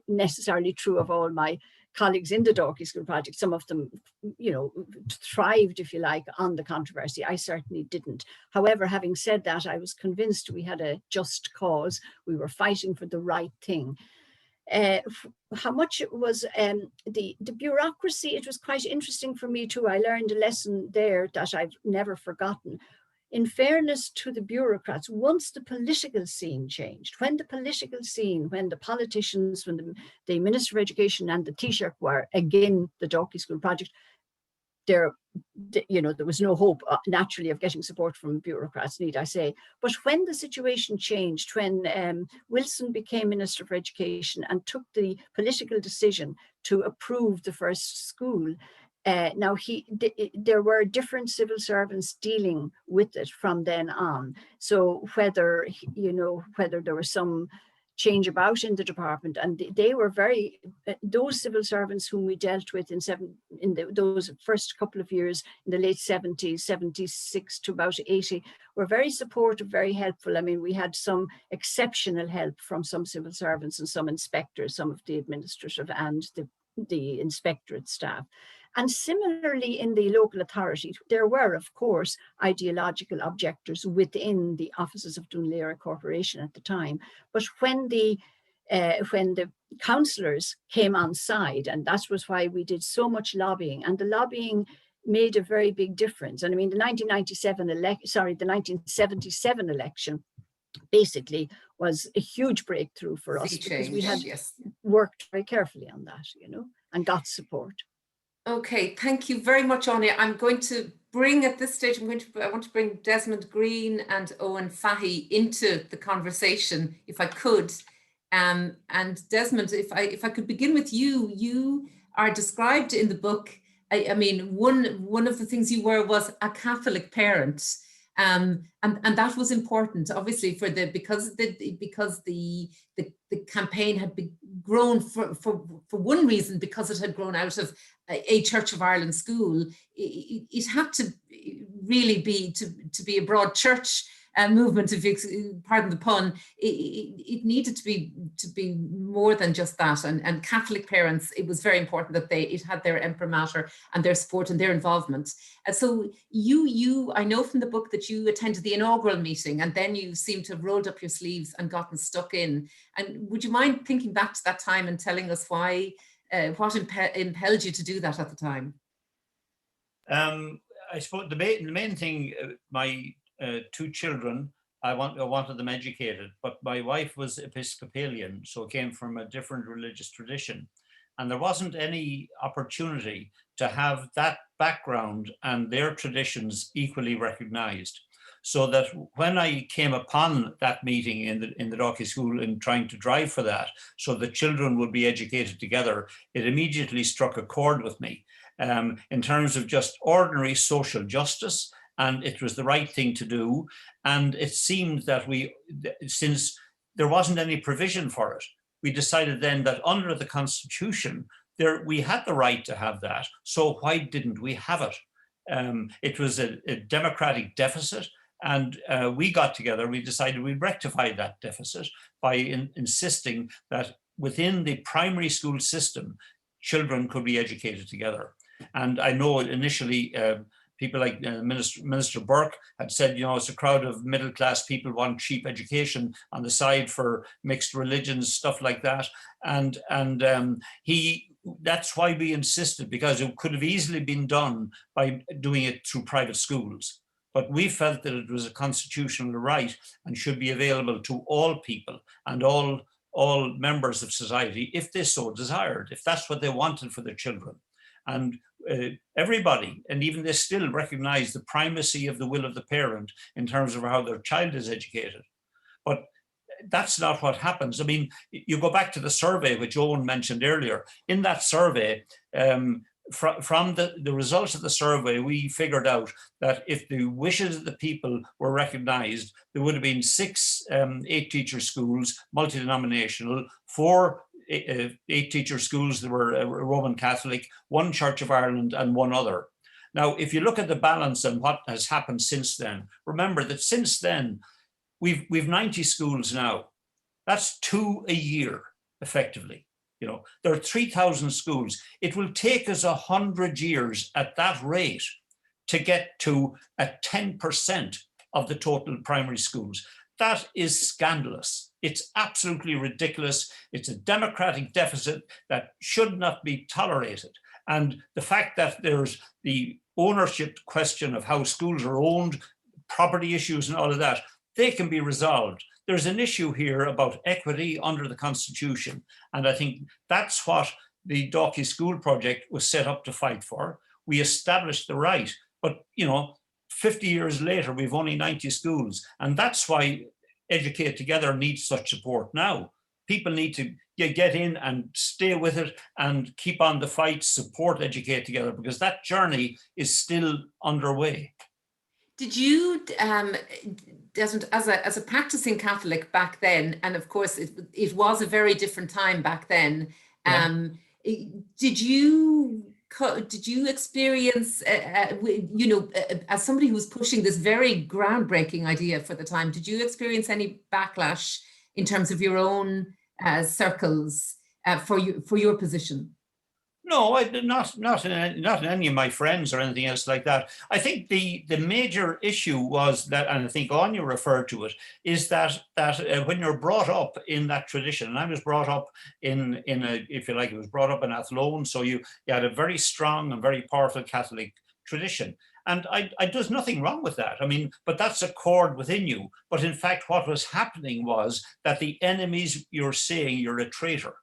necessarily true of all my colleagues in the Dalkey School Project. Some of them, you know, thrived, if you like, on the controversy. I certainly didn't. However, having said that, I was convinced we had a just cause. We were fighting for the right thing. how much it was the bureaucracy. It was quite interesting for me too. I learned a lesson there that I've never forgotten. In fairness to the bureaucrats, once the political scene changed, when the politicians, when the Minister of Education and the Taoiseach were again the Dalkey School Project, there was no hope naturally of getting support from bureaucrats, need I say. But when the situation changed, when Wilson became Minister for Education and took the political decision to approve the first school, there were different civil servants dealing with it from then on. So whether there was some change about in the department, and they were very, those civil servants whom we dealt with those first couple of years in the late 70s, 76 to about 80, were very supportive, very helpful. I mean, we had some exceptional help from some civil servants and some inspectors, some of the administrative and the inspectorate staff. And similarly, in the local authority, there were, of course, ideological objectors within the offices of Dún Laoghaire Corporation at the time. But when the councillors came on side, and that was why we did so much lobbying, and the lobbying made a very big difference. And I mean, the 1977 election basically was a huge breakthrough for us because we had worked very carefully on that, and got support. Okay, thank you very much, Áine. I'm going to bring, at this stage, I want to bring Desmond Green and Owen Fahey into the conversation, if I could. And Desmond, if I could begin with you, you are described in the book. I mean, one of the things you were was a Catholic parent. And that was important, obviously, because the campaign had grown for one reason, because it had grown out of a Church of Ireland school. It had to really be to be a broad church movement, if you pardon the pun. It needed to be more than just that. And Catholic parents, it was very important that it had their imprimatur and their support and their involvement. And so I know from the book that you attended the inaugural meeting, and then you seem to have rolled up your sleeves and gotten stuck in. And would you mind thinking back to that time and telling us why, what impelled you to do that at the time? I suppose the main thing, my two children, I wanted them educated, but my wife was Episcopalian, so came from a different religious tradition. And there wasn't any opportunity to have that background and their traditions equally recognized. So that when I came upon that meeting in the Dalkey School and trying to drive for that, so the children would be educated together, it immediately struck a chord with me in terms of just ordinary social justice. And it was the right thing to do. And it seemed that since there wasn't any provision for it, we decided then that under the Constitution, we had the right to have that. So why didn't we have it? It was a democratic deficit. And we got together, we decided we'd rectify that deficit by insisting that within the primary school system, children could be educated together. And I know initially, people like Minister Burke had said, it's a crowd of middle-class people want cheap education on the side for mixed religions, stuff like that. And that's why we insisted, because it could have easily been done by doing it through private schools. But we felt that it was a constitutional right and should be available to all people and all members of society if they so desired, if that's what they wanted for their children. And everybody, and even they still recognize the primacy of the will of the parent in terms of how their child is educated. But that's not what happens. I mean, you go back to the survey, which Owen mentioned earlier. In that survey, from the results of the survey, we figured out that if the wishes of the people were recognized, there would have been 6 8-teacher schools, multi-denominational, 4 8-teacher schools that were Roman Catholic, 1 Church of Ireland, and 1 other. Now, if you look at the balance and what has happened since then, remember that since then, we've 90 schools now. That's 2 a year, effectively. There are 3,000 schools. It will take us 100 years at that rate to get to 10% of the total primary schools. That is scandalous. It's absolutely ridiculous. It's a democratic deficit that should not be tolerated. And the fact that there's the ownership question of how schools are owned, property issues and all of that, they can be resolved. There's an issue here about equity under the Constitution. And I think that's what the Dalkey School Project was set up to fight for. We established the right, but 50 years later, we've only 90 schools. And that's why Educate Together needs such support now. People need to get in and stay with it and keep on the fight, support Educate Together, because that journey is still underway. Did you, Desmond, as a practicing Catholic back then, and of course it was a very different time back then, did you experience, as somebody who was pushing this very groundbreaking idea for the time, did you experience any backlash in terms of your own circles for your position? No, not in any of my friends or anything else like that. I think the major issue was that, and I think Áine referred to it, is that when you're brought up in that tradition, and I was brought up in a, if you like, it was brought up in Athlone, so you had a very strong and very powerful Catholic tradition. And there's nothing wrong with that. I mean, but that's a chord within you. But in fact, what was happening was that the enemies, you're saying you're a traitor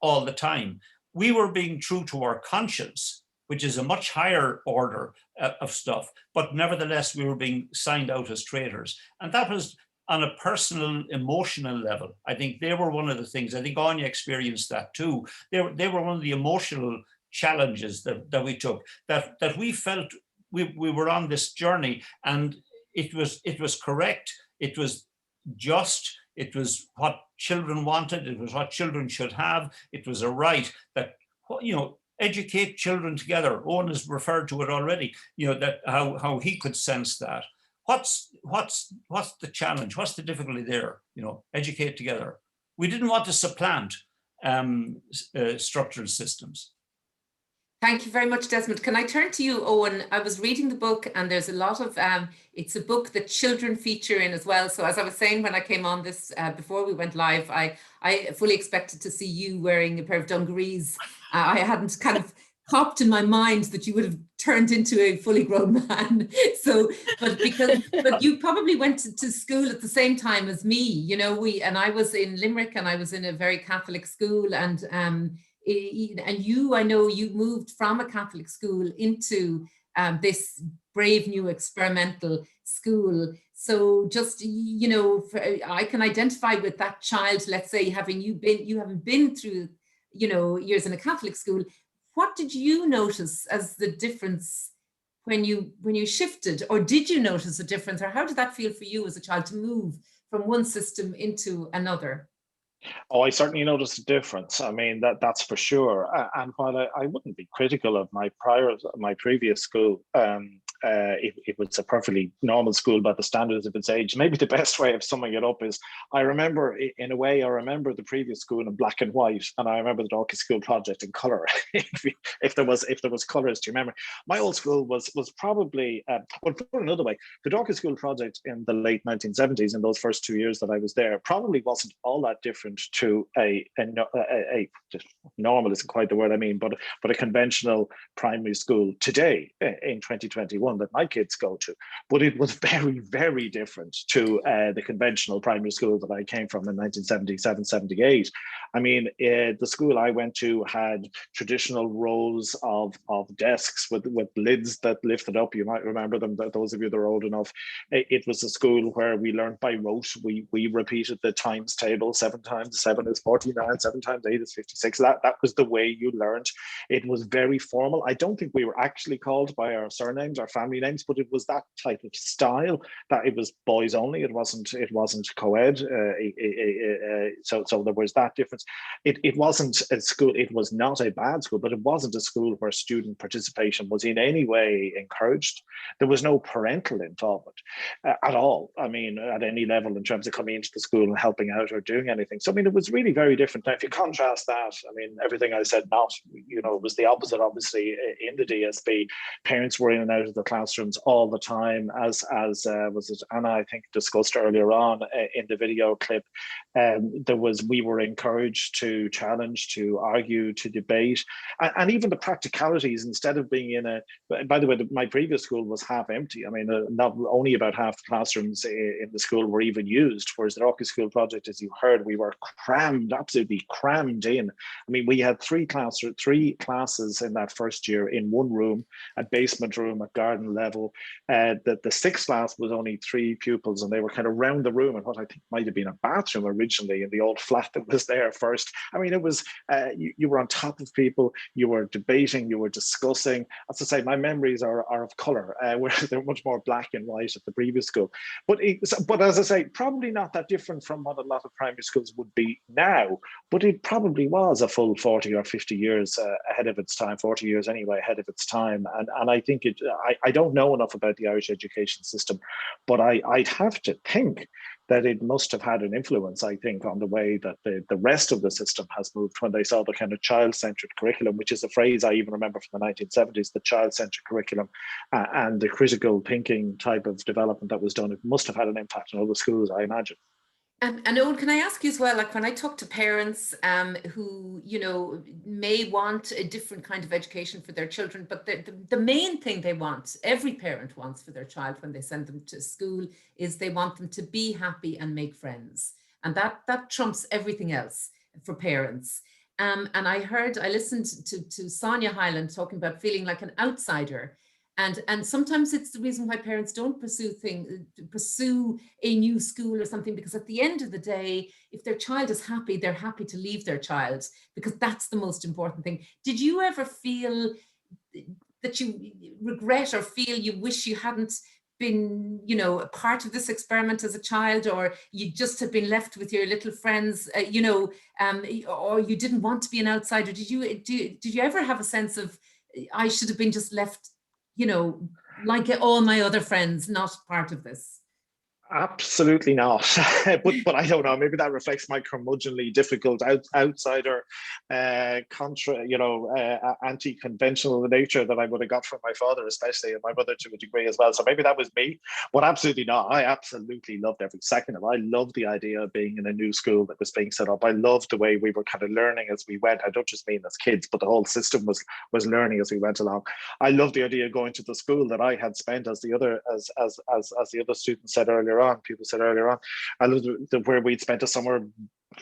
all the time. We were being true to our conscience, which is a much higher order of stuff, but nevertheless, we were being signed out as traitors. And that was on a personal, emotional level. I think they were one of the things, I think Áine experienced that too. They were one of the emotional challenges that we took, that we felt we were on this journey, and it was correct, it was just, it was what children wanted, it was what children should have, it was a right that, educate children together. Owen has referred to it already, that how he could sense that. What's the challenge? What's the difficulty there? Educate together. We didn't want to supplant structural systems. Thank you very much, Desmond. Can I turn to you, Owen? I was reading the book, and there's a lot of, it's a book that children feature in as well. So as I was saying when I came on this, before we went live, I fully expected to see you wearing a pair of dungarees. I hadn't kind of popped in my mind that you would have turned into a fully grown man. So, but you probably went to school at the same time as me. And I was in Limerick, and I was in a very Catholic school, and I know you moved from a Catholic school into this brave new experimental school. So just, I can identify with that child, let's say, you haven't been through, years in a Catholic school. What did you notice as the difference when you shifted, or did you notice a difference, or how did that feel for you as a child to move from one system into another? Oh, I certainly noticed a difference. I mean, that's for sure. And while I wouldn't be critical of my previous school, it was a perfectly normal school by the standards of its age. Maybe the best way of summing it up is, I remember the previous school in black and white, and I remember the Dalkey School Project in colour. if there was colours, do you remember? My old school was probably, well, put it another way, the Dalkey School Project in the late 1970s, in those first 2 years that I was there, probably wasn't all that different to a normal isn't quite the word I mean, but a conventional primary school today in 2021 that my kids go to. But it was very, very different to the conventional primary school that I came from in 1977, 78. I mean, the school I went to had traditional rows of desks with lids that lifted up. You might remember them, those of you that are old enough. It was a school where we learned by rote. We repeated the times table 7 times. 7 is 49, 7 times 8 is 56. That was the way you learned. It was very formal. I don't think we were actually called by our surnames, our family names, but it was that type of style, that it was boys only. It wasn't co-ed. So there was that difference. It wasn't a school. It was not a bad school, but it wasn't a school where student participation was in any way encouraged. There was no parental involvement at all. I mean, at any level in terms of coming into the school and helping out or doing anything. So I mean, it was really very different. Now, if you contrast that, I mean, everything I said, it was the opposite, obviously, in the DSB. Parents were in and out of the classrooms all the time, as was it Anna, I think, discussed earlier on in the video clip. We were encouraged to challenge, to argue, to debate, and even the practicalities. Instead of being in a, by the way, my previous school was half empty. I mean, not only about half the classrooms in the school were even used. Whereas the Dalkey School Project, as you heard, we were crammed, absolutely crammed in. I mean, we had three classes in that first year in one room, a basement room at garden level. The sixth class was only 3 pupils, and they were kind of round the room in what I think might have been a bathroom originally in the old flat that was there first. I mean, it was, you were on top of people, you were debating, you were discussing. As I say, my memories are of colour, where they're much more black and white at the previous school. But as I say, probably not that different from what a lot of primary schools would be now, but it probably was a full 40 or 50 years ahead of its time, 40 years anyway, ahead of its time. And I think I don't know enough about the Irish education system, but I'd have to think that it must have had an influence, I think, on the way that the rest of the system has moved when they saw the kind of child-centered curriculum, which is a phrase I even remember from the 1970s, the child-centered curriculum and the critical thinking type of development that was done. It must have had an impact on other schools, I imagine. And Owen, can I ask you as well, like when I talk to parents who, may want a different kind of education for their children, but the main thing they want, every parent wants for their child when they send them to school, is they want them to be happy and make friends. And that trumps everything else for parents. And I listened to Áine Hyland talking about feeling like an outsider. And sometimes it's the reason why parents don't pursue a new school or something, because at the end of the day, if their child is happy, they're happy to leave their child, because that's the most important thing. Did you ever feel that you regret or feel you wish you hadn't been, a part of this experiment as a child, or you just had been left with your little friends, or you didn't want to be an outsider? Did you ever have a sense of, I should have been just left, like all my other friends, not part of this? Absolutely not. but I don't know, maybe that reflects my curmudgeonly, difficult outsider, anti-conventional nature that I would have got from my father, especially, and my mother to a degree as well. So maybe that was me, but absolutely not. I absolutely loved every second of it. I loved the idea of being in a new school that was being set up. I loved the way we were kind of learning as we went. I don't just mean as kids, but the whole system was learning as we went along. I loved the idea of going to the school that I had spent, as the other students said earlier on, people said earlier on. I loved where we'd spent a summer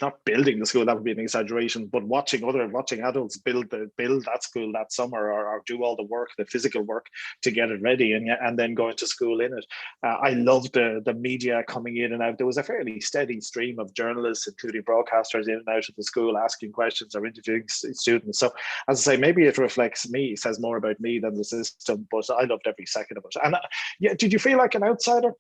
not building the school, that would be an exaggeration, but watching adults build that school that summer, or do all the work, the physical work to get it ready, and then going to school in it. I loved the media coming in and out. There was a fairly steady stream of journalists, including broadcasters, in and out of the school, asking questions or interviewing students. So, as I say, maybe it reflects me, it says more about me than the system, but I loved every second of it. And did you feel like an outsider?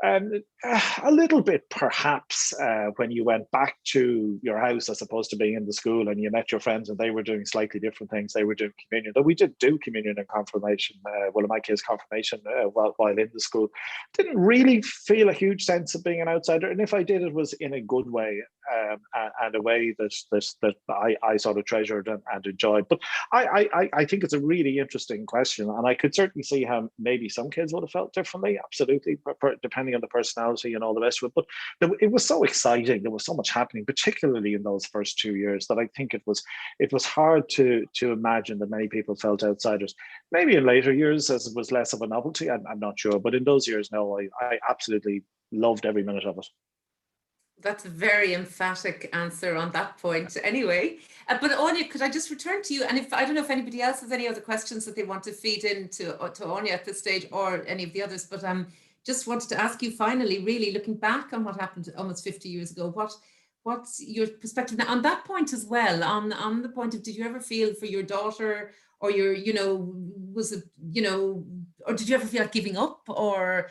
A little bit, perhaps, when you went back to your house as opposed to being in the school, and you met your friends and they were doing slightly different things. They were doing communion, though we did do communion and confirmation. Well, in my case, confirmation while in the school. Didn't really feel a huge sense of being an outsider, and if I did, it was in a good way, and a way that I sort of treasured and enjoyed. But I think it's a really interesting question, and I could certainly see how maybe some kids would have felt differently, absolutely, depending on the personality and all the rest of it. But it was so exciting. There was so much happening, particularly in those first 2 years, that I think it was hard to imagine that many people felt outsiders. Maybe in later years, as it was less of a novelty, I'm not sure. But in those years, no, I absolutely loved every minute of it. That's a very emphatic answer on that point anyway. But Áine, could I just return to you? And I don't know if anybody else has any other questions that they want to feed in to Áine at this stage, or any of the others, but just wanted to ask you finally, really looking back on what happened almost 50 years ago, what's your perspective now on that point as well, on the point of, did you ever feel for your daughter, or was it, or did you ever feel like giving up, or?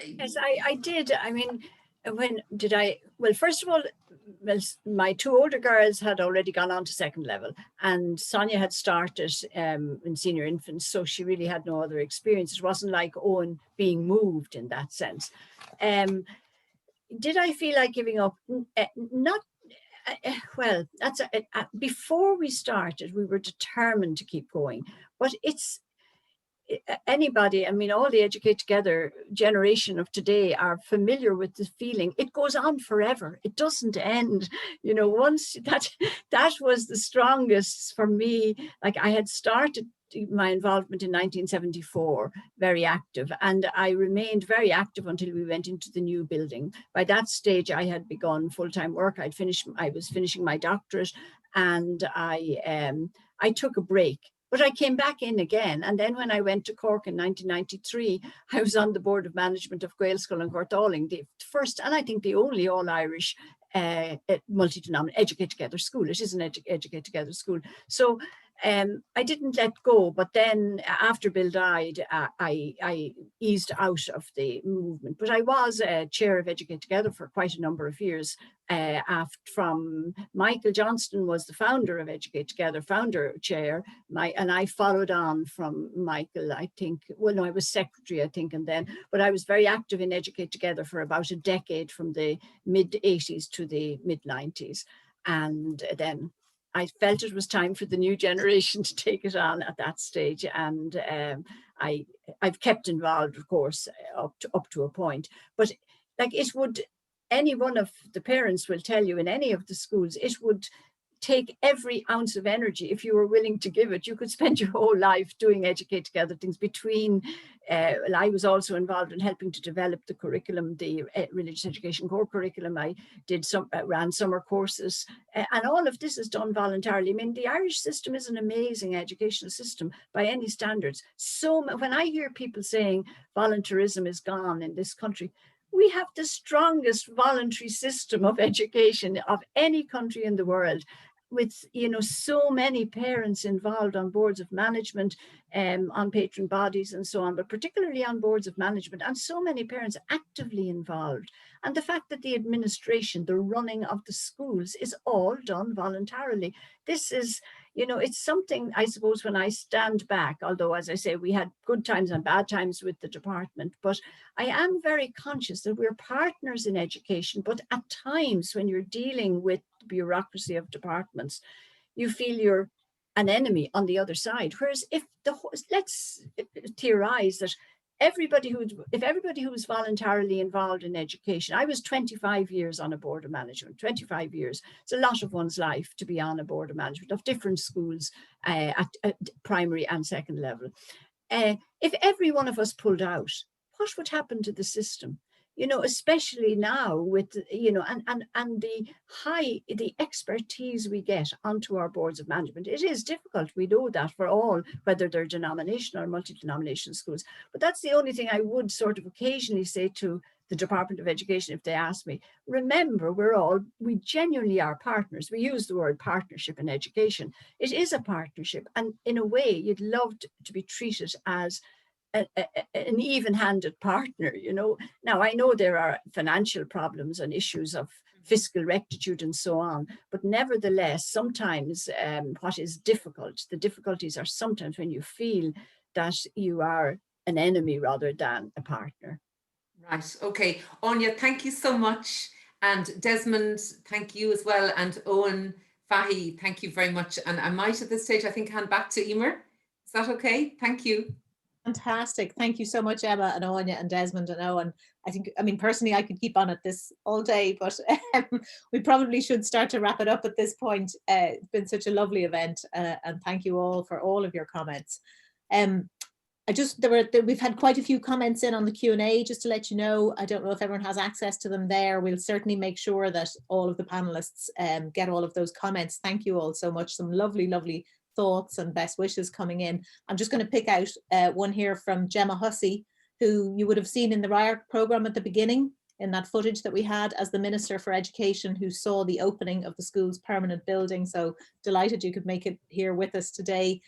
Yes, I did. I mean, well, first of all, my 2 older girls had already gone on to second level, and Sonia had started in senior infants, so she really had no other experience. It wasn't like Owen being moved in that sense. Did I feel like giving up? Not. Well, that's before we started, we were determined to keep going, but anybody, I mean, all the Educate Together generation of today are familiar with the feeling. It goes on forever. It doesn't end. You know, once that was the strongest for me. Like, I had started my involvement in 1974, very active, and I remained very active until we went into the new building. By that stage, I had begun full-time work. I was finishing my doctorate, and I took a break. But I came back in again. And then when I went to Cork in 1993, I was on the board of management of Gaelscoil and Courtolling, the first, and I think the only all-Irish multi-denominational Educate Together school. It is an Educate Together school. So I didn't let go, but then after Bill died, I eased out of the movement. But I was chair of Educate Together for quite a number of years. From Michael Johnston was the founder of Educate Together, founder chair, and I followed on from Michael, I think. Well, no, I was secretary, I think, and then, but I was very active in Educate Together for about a decade, from the mid-80s to the mid-90s. And then I felt it was time for the new generation to take it on at that stage. And I've kept involved, of course, up to a point. But like, it would, any one of the parents will tell you in any of the schools, it would take every ounce of energy if you were willing to give it. You could spend your whole life doing Educate Together things between. I was also involved in helping to develop the curriculum, the religious education core curriculum. I ran summer courses, and all of this is done voluntarily. I mean, the Irish system is an amazing educational system by any standards. So when I hear people saying voluntarism is gone in this country, we have the strongest voluntary system of education of any country in the world, with, you know, so many parents involved on boards of management, on patron bodies and so on, but particularly on boards of management, and so many parents actively involved. And the fact that the administration, the running of the schools, is all done voluntarily. This is, you know, it's something, I suppose, when I stand back, although, as I say, we had good times and bad times with the department, but I am very conscious that we're partners in education. But at times when you're dealing with the bureaucracy of departments, you feel you're an enemy on the other side. Whereas let's theorize that if everybody who was voluntarily involved in education, I was 25 years on a board of management, 25 years. It's a lot of one's life to be on a board of management of different schools at primary and second level. If every one of us pulled out, what would happen to the system? You know, especially now with, you know, and the expertise we get onto our boards of management. It is difficult, we know that, for all, whether they're denominational or multi-denominational schools. But that's the only thing I would sort of occasionally say to the Department of Education if they ask me. Remember, we genuinely are partners. We use the word partnership in education. It is a partnership, and in a way you'd love to be treated as an even-handed partner, you know. Now, I know there are financial problems and issues of fiscal rectitude and so on, but nevertheless, sometimes what is difficult, the difficulties are sometimes when you feel that you are an enemy rather than a partner. Right, okay. Áine, thank you so much. And Desmond, thank you as well. And Owen Fahey, thank you very much. And I might at this stage, I think, hand back to Emer. Is that okay? Thank you. Fantastic. Thank you so much, Emma and Áine and Desmond and Owen. I mean, personally, I could keep on at this all day, but we probably should start to wrap it up at this point. It's been such a lovely event, and thank you all for all of your comments. We've had quite a few comments in on the Q&A, just to let you know. I don't know if everyone has access to them there. We'll certainly make sure that all of the panelists get all of those comments. Thank you all so much. Some lovely, lovely thoughts and best wishes coming in. I'm just going to pick out one here from Gemma Hussey, who you would have seen in the RIARC programme at the beginning, in that footage that we had, as the Minister for Education, who saw the opening of the school's permanent building. So delighted you could make it here with us today,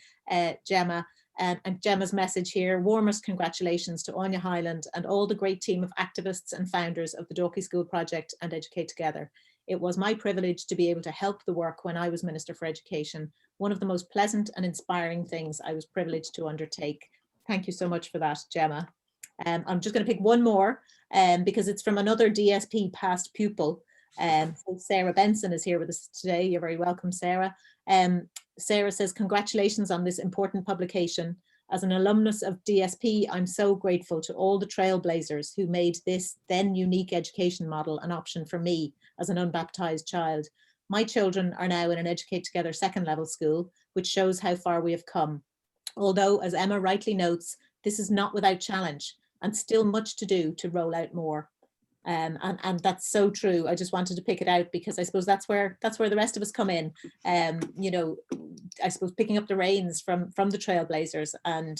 Gemma. And Gemma's message here: warmest congratulations to Áine Hyland and all the great team of activists and founders of the Dalkey School Project and Educate Together. It was my privilege to be able to help the work when I was Minister for Education, one of the most pleasant and inspiring things I was privileged to undertake. Thank you so much for that, Gemma. I'm just going to pick one more because it's from another DSP past pupil. So Sarah Benson is here with us today. You're very welcome, Sarah. Sarah says, congratulations on this important publication. As an alumnus of DSP, I'm so grateful to all the trailblazers who made this then unique education model an option for me as an unbaptized child. My children are now in an Educate Together second level school, which shows how far we have come. Although, as Emma rightly notes, this is not without challenge and still much to do to roll out more. And that's so true. I just wanted to pick it out because I suppose that's where the rest of us come in. You know, I suppose picking up the reins from the trailblazers, and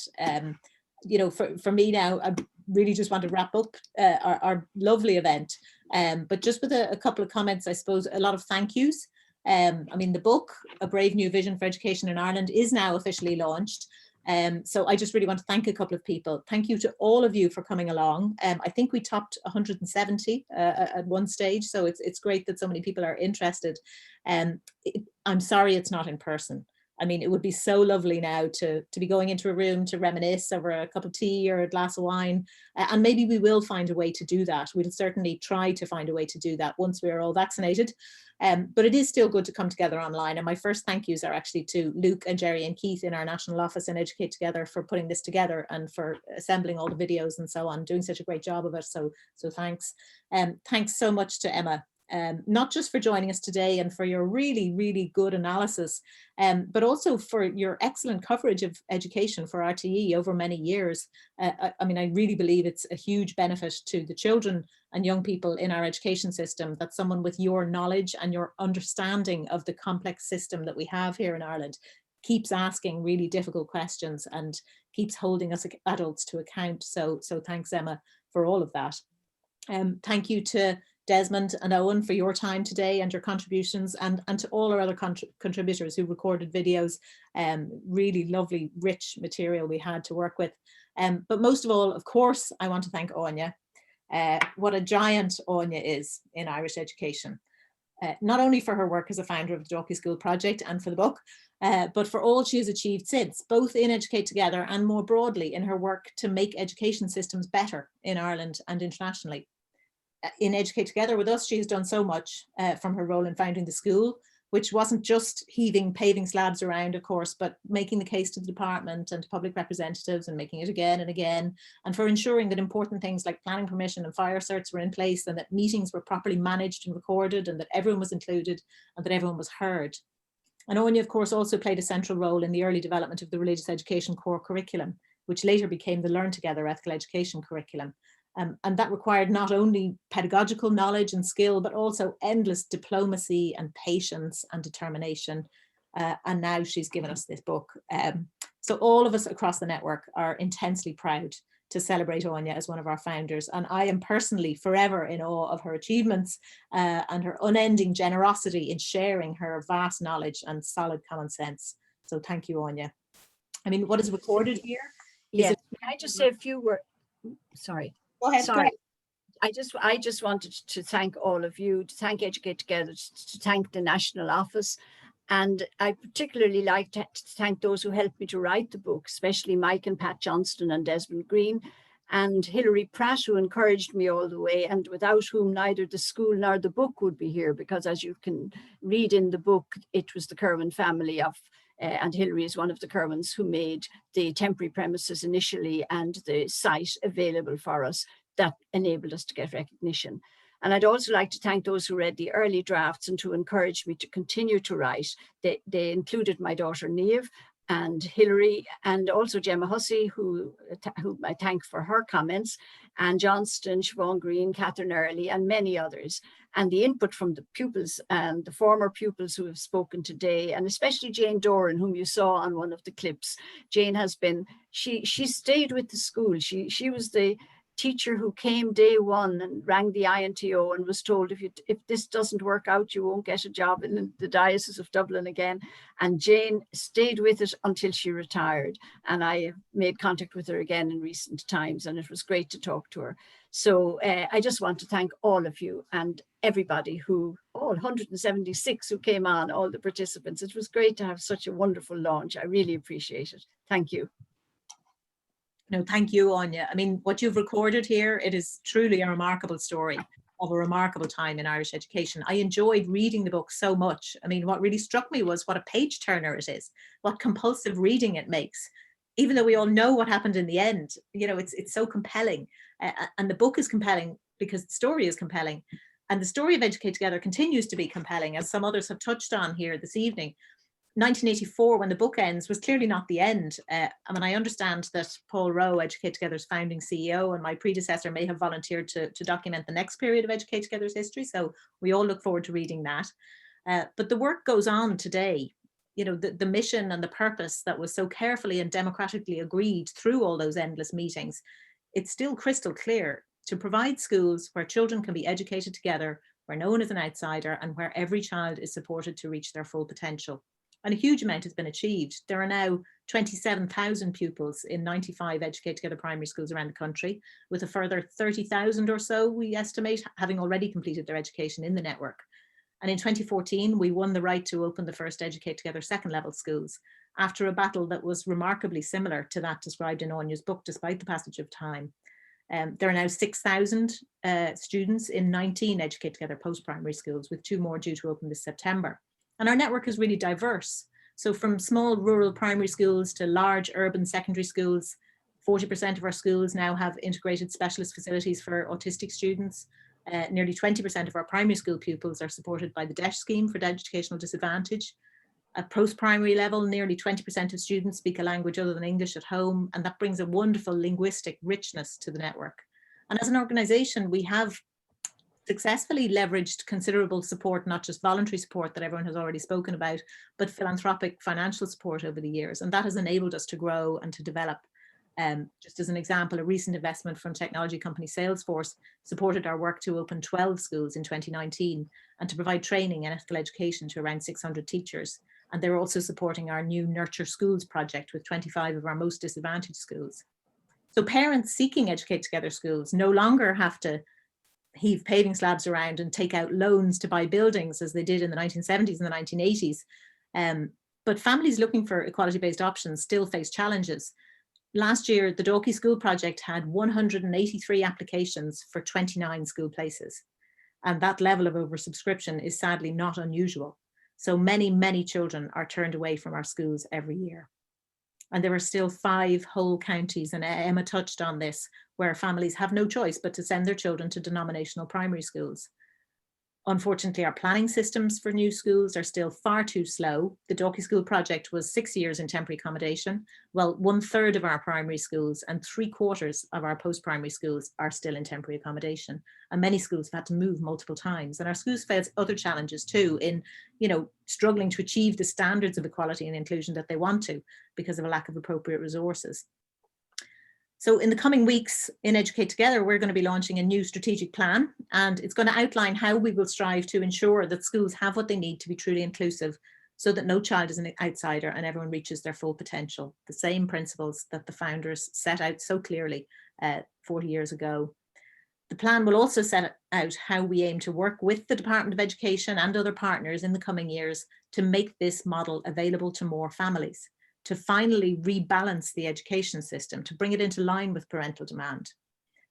you know, for me now, I really just want to wrap up our lovely event. But just with a couple of comments, I suppose a lot of thank yous. I mean, the book, A Brave New Vision for Education in Ireland, is now officially launched. So I just really want to thank a couple of people. Thank you to all of you for coming along. I think we topped 170 at one stage, so it's great that so many people are interested. I'm sorry it's not in person. I mean, it would be so lovely now to be going into a room to reminisce over a cup of tea or a glass of wine. And maybe we will find a way to do that. We'll certainly try to find a way to do that once we're all vaccinated. But it is still good to come together online. And my first thank yous are actually to Luke and Jerry and Keith in our national office in Educate Together for putting this together and for assembling all the videos and so on, doing such a great job of it. So thanks. Thanks so much to Emma. Not just for joining us today and for your really, really good analysis, but also for your excellent coverage of education for RTE over many years. I mean, I really believe it's a huge benefit to the children and young people in our education system that someone with your knowledge and your understanding of the complex system that we have here in Ireland keeps asking really difficult questions and keeps holding us adults to account. So thanks, Emma, for all of that. Thank you to Desmond and Owen for your time today and your contributions, and to all our other contributors who recorded videos. Really lovely, rich material we had to work with. But most of all, of course, I want to thank Áine. What a giant Áine is in Irish education. Not only for her work as a founder of the Dalkey School Project and for the book, but for all she has achieved since, both in Educate Together and more broadly in her work to make education systems better in Ireland and internationally. In Educate Together with us, she has done so much from her role in founding the school, which wasn't just heaving paving slabs around, of course, but making the case to the department and to public representatives and making it again and again, and for ensuring that important things like planning permission and fire certs were in place and that meetings were properly managed and recorded and that everyone was included and that everyone was heard. And Áine, of course, also played a central role in the early development of the religious education core curriculum, which later became the Learn Together ethical education curriculum. And that required not only pedagogical knowledge and skill, but also endless diplomacy and patience and determination. And now she's given us this book. So all of us across the network are intensely proud to celebrate Áine as one of our founders. And I am personally forever in awe of her achievements and her unending generosity in sharing her vast knowledge and solid common sense. So thank you, Áine. I mean, what is recorded here? Yeah, can I just say a few words? Sorry. Go ahead. Sorry. I just wanted to thank all of you, to thank Educate Together, to thank the National Office. And I particularly like to thank those who helped me to write the book, especially Mike and Pat Johnston and Desmond Green, and Hilary Pratt, who encouraged me all the way, and without whom neither the school nor the book would be here, because as you can read in the book, it was the Kerwin family of and Hilary is one of the Kerwins who made the temporary premises initially and the site available for us that enabled us to get recognition. And I'd also like to thank those who read the early drafts and who encouraged me to continue to write. They included my daughter Niamh and Hilary, and also Gemma Hussey, who I thank for her comments, and Johnston, Siobhan Green, Catherine Early, and many others. And the input from the pupils and the former pupils who have spoken today, and especially Jane Doran, whom you saw on one of the clips. Jane has been, she stayed with the school. She was the teacher who came day one and rang the INTO and was told, if this doesn't work out, you won't get a job in the Diocese of Dublin again. And Jane stayed with it until she retired. And I made contact with her again in recent times, and it was great to talk to her. So I just want to thank all of you and everybody all 176 who came on, all the participants. It was great to have such a wonderful launch. I really appreciate it. Thank you. No, thank you, Áine. I mean, what you've recorded here, it is truly a remarkable story of a remarkable time in Irish education. I enjoyed reading the book so much. I mean, what really struck me was what a page turner it is, what compulsive reading it makes. even though we all know what happened in the end, it's so compelling. And the book is compelling because the story is compelling. And the story of Educate Together continues to be compelling, as some others have touched on here this evening. 1984, when the book ends, was clearly not the end. I understand that Paul Rowe, Educate Together's founding CEO, and my predecessor may have volunteered to document the next period of Educate Together's history. So we all look forward to reading that. But the work goes on today. The mission and the purpose that was so carefully and democratically agreed through all those endless meetings, it's still crystal clear: to provide schools where children can be educated together, where no one is an outsider, and where every child is supported to reach their full potential. And a huge amount has been achieved. There are now 27,000 pupils in 95 Educate Together primary schools around the country, with a further 30,000 or so, we estimate, having already completed their education in the network. And in 2014, we won the right to open the first Educate Together second level schools, after a battle that was remarkably similar to that described in Áine's book, despite the passage of time. There are now 6,000 students in 19 Educate Together post-primary schools, with 2 more due to open this September. And our network is really diverse. So from small rural primary schools to large urban secondary schools, 40% of our schools now have integrated specialist facilities for autistic students. Nearly 20% of our primary school pupils are supported by the DESH scheme for educational disadvantage. At post-primary level, nearly 20% of students speak a language other than English at home, and that brings a wonderful linguistic richness to the network. And as an organisation, we have successfully leveraged considerable support, not just voluntary support that everyone has already spoken about, but philanthropic financial support over the years. And that has enabled us to grow and to develop. Just as an example, a recent investment from technology company Salesforce supported our work to open 12 schools in 2019 and to provide training and ethical education to around 600 teachers. And they're also supporting our new Nurture Schools project with 25 of our most disadvantaged schools. So parents seeking Educate Together schools no longer have to heave paving slabs around and take out loans to buy buildings as they did in the 1970s and the 1980s. But families looking for equality-based options still face challenges. Last year, the Dalkey School Project had 183 applications for 29 school places. And that level of oversubscription is sadly not unusual. So many, many children are turned away from our schools every year. And there are still 5 whole counties, and Emma touched on this, where families have no choice but to send their children to denominational primary schools. Unfortunately, our planning systems for new schools are still far too slow. The Dalkey School Project was 6 years in temporary accommodation. Well, 1/3 of our primary schools and 3/4 of our post-primary schools are still in temporary accommodation. And many schools have had to move multiple times. And our schools face other challenges too in, struggling to achieve the standards of equality and inclusion that they want to because of a lack of appropriate resources. So in the coming weeks in Educate Together, we're going to be launching a new strategic plan, and it's going to outline how we will strive to ensure that schools have what they need to be truly inclusive, so that no child is an outsider and everyone reaches their full potential. The same principles that the founders set out so clearly 40 years ago. The plan will also set out how we aim to work with the Department of Education and other partners in the coming years to make this model available to more families, to finally rebalance the education system, to bring it into line with parental demand.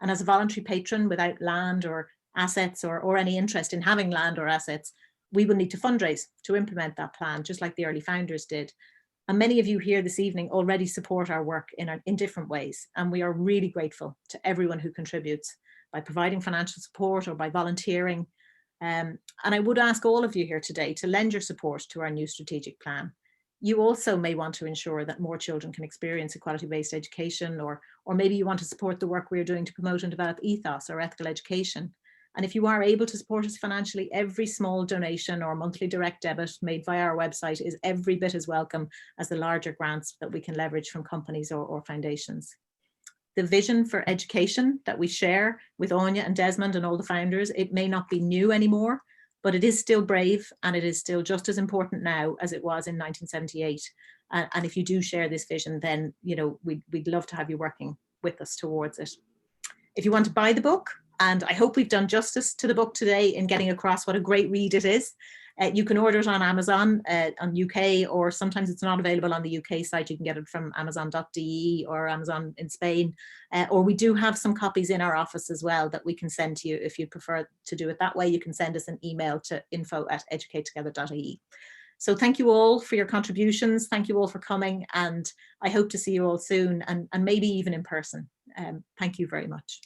And as a voluntary patron without land or assets or any interest in having land or assets, we will need to fundraise to implement that plan, just like the early founders did. And many of you here this evening already support our work in different ways. And we are really grateful to everyone who contributes by providing financial support or by volunteering. And I would ask all of you here today to lend your support to our new strategic plan. You also may want to ensure that more children can experience equality-based education, or maybe you want to support the work we're doing to promote and develop ethos or ethical education. And if you are able to support us financially, every small donation or monthly direct debit made via our website is every bit as welcome as the larger grants that we can leverage from companies or foundations. The vision for education that we share with Áine and Desmond and all the founders, it may not be new anymore, but it is still brave, and it is still just as important now as it was in 1978. And if you do share this vision, then we'd love to have you working with us towards it. If you want to buy the book, and I hope we've done justice to the book today in getting across what a great read it is, you can order it on Amazon on UK, or sometimes it's not available on the UK site. You can get it from amazon.de or Amazon in Spain, or we do have some copies in our office as well that we can send to you. If you prefer to do it that way, you can send us an email to info@educatetogether.ie. So thank you all for your contributions. Thank you all for coming, and I hope to see you all soon, and maybe even in person. Thank you very much.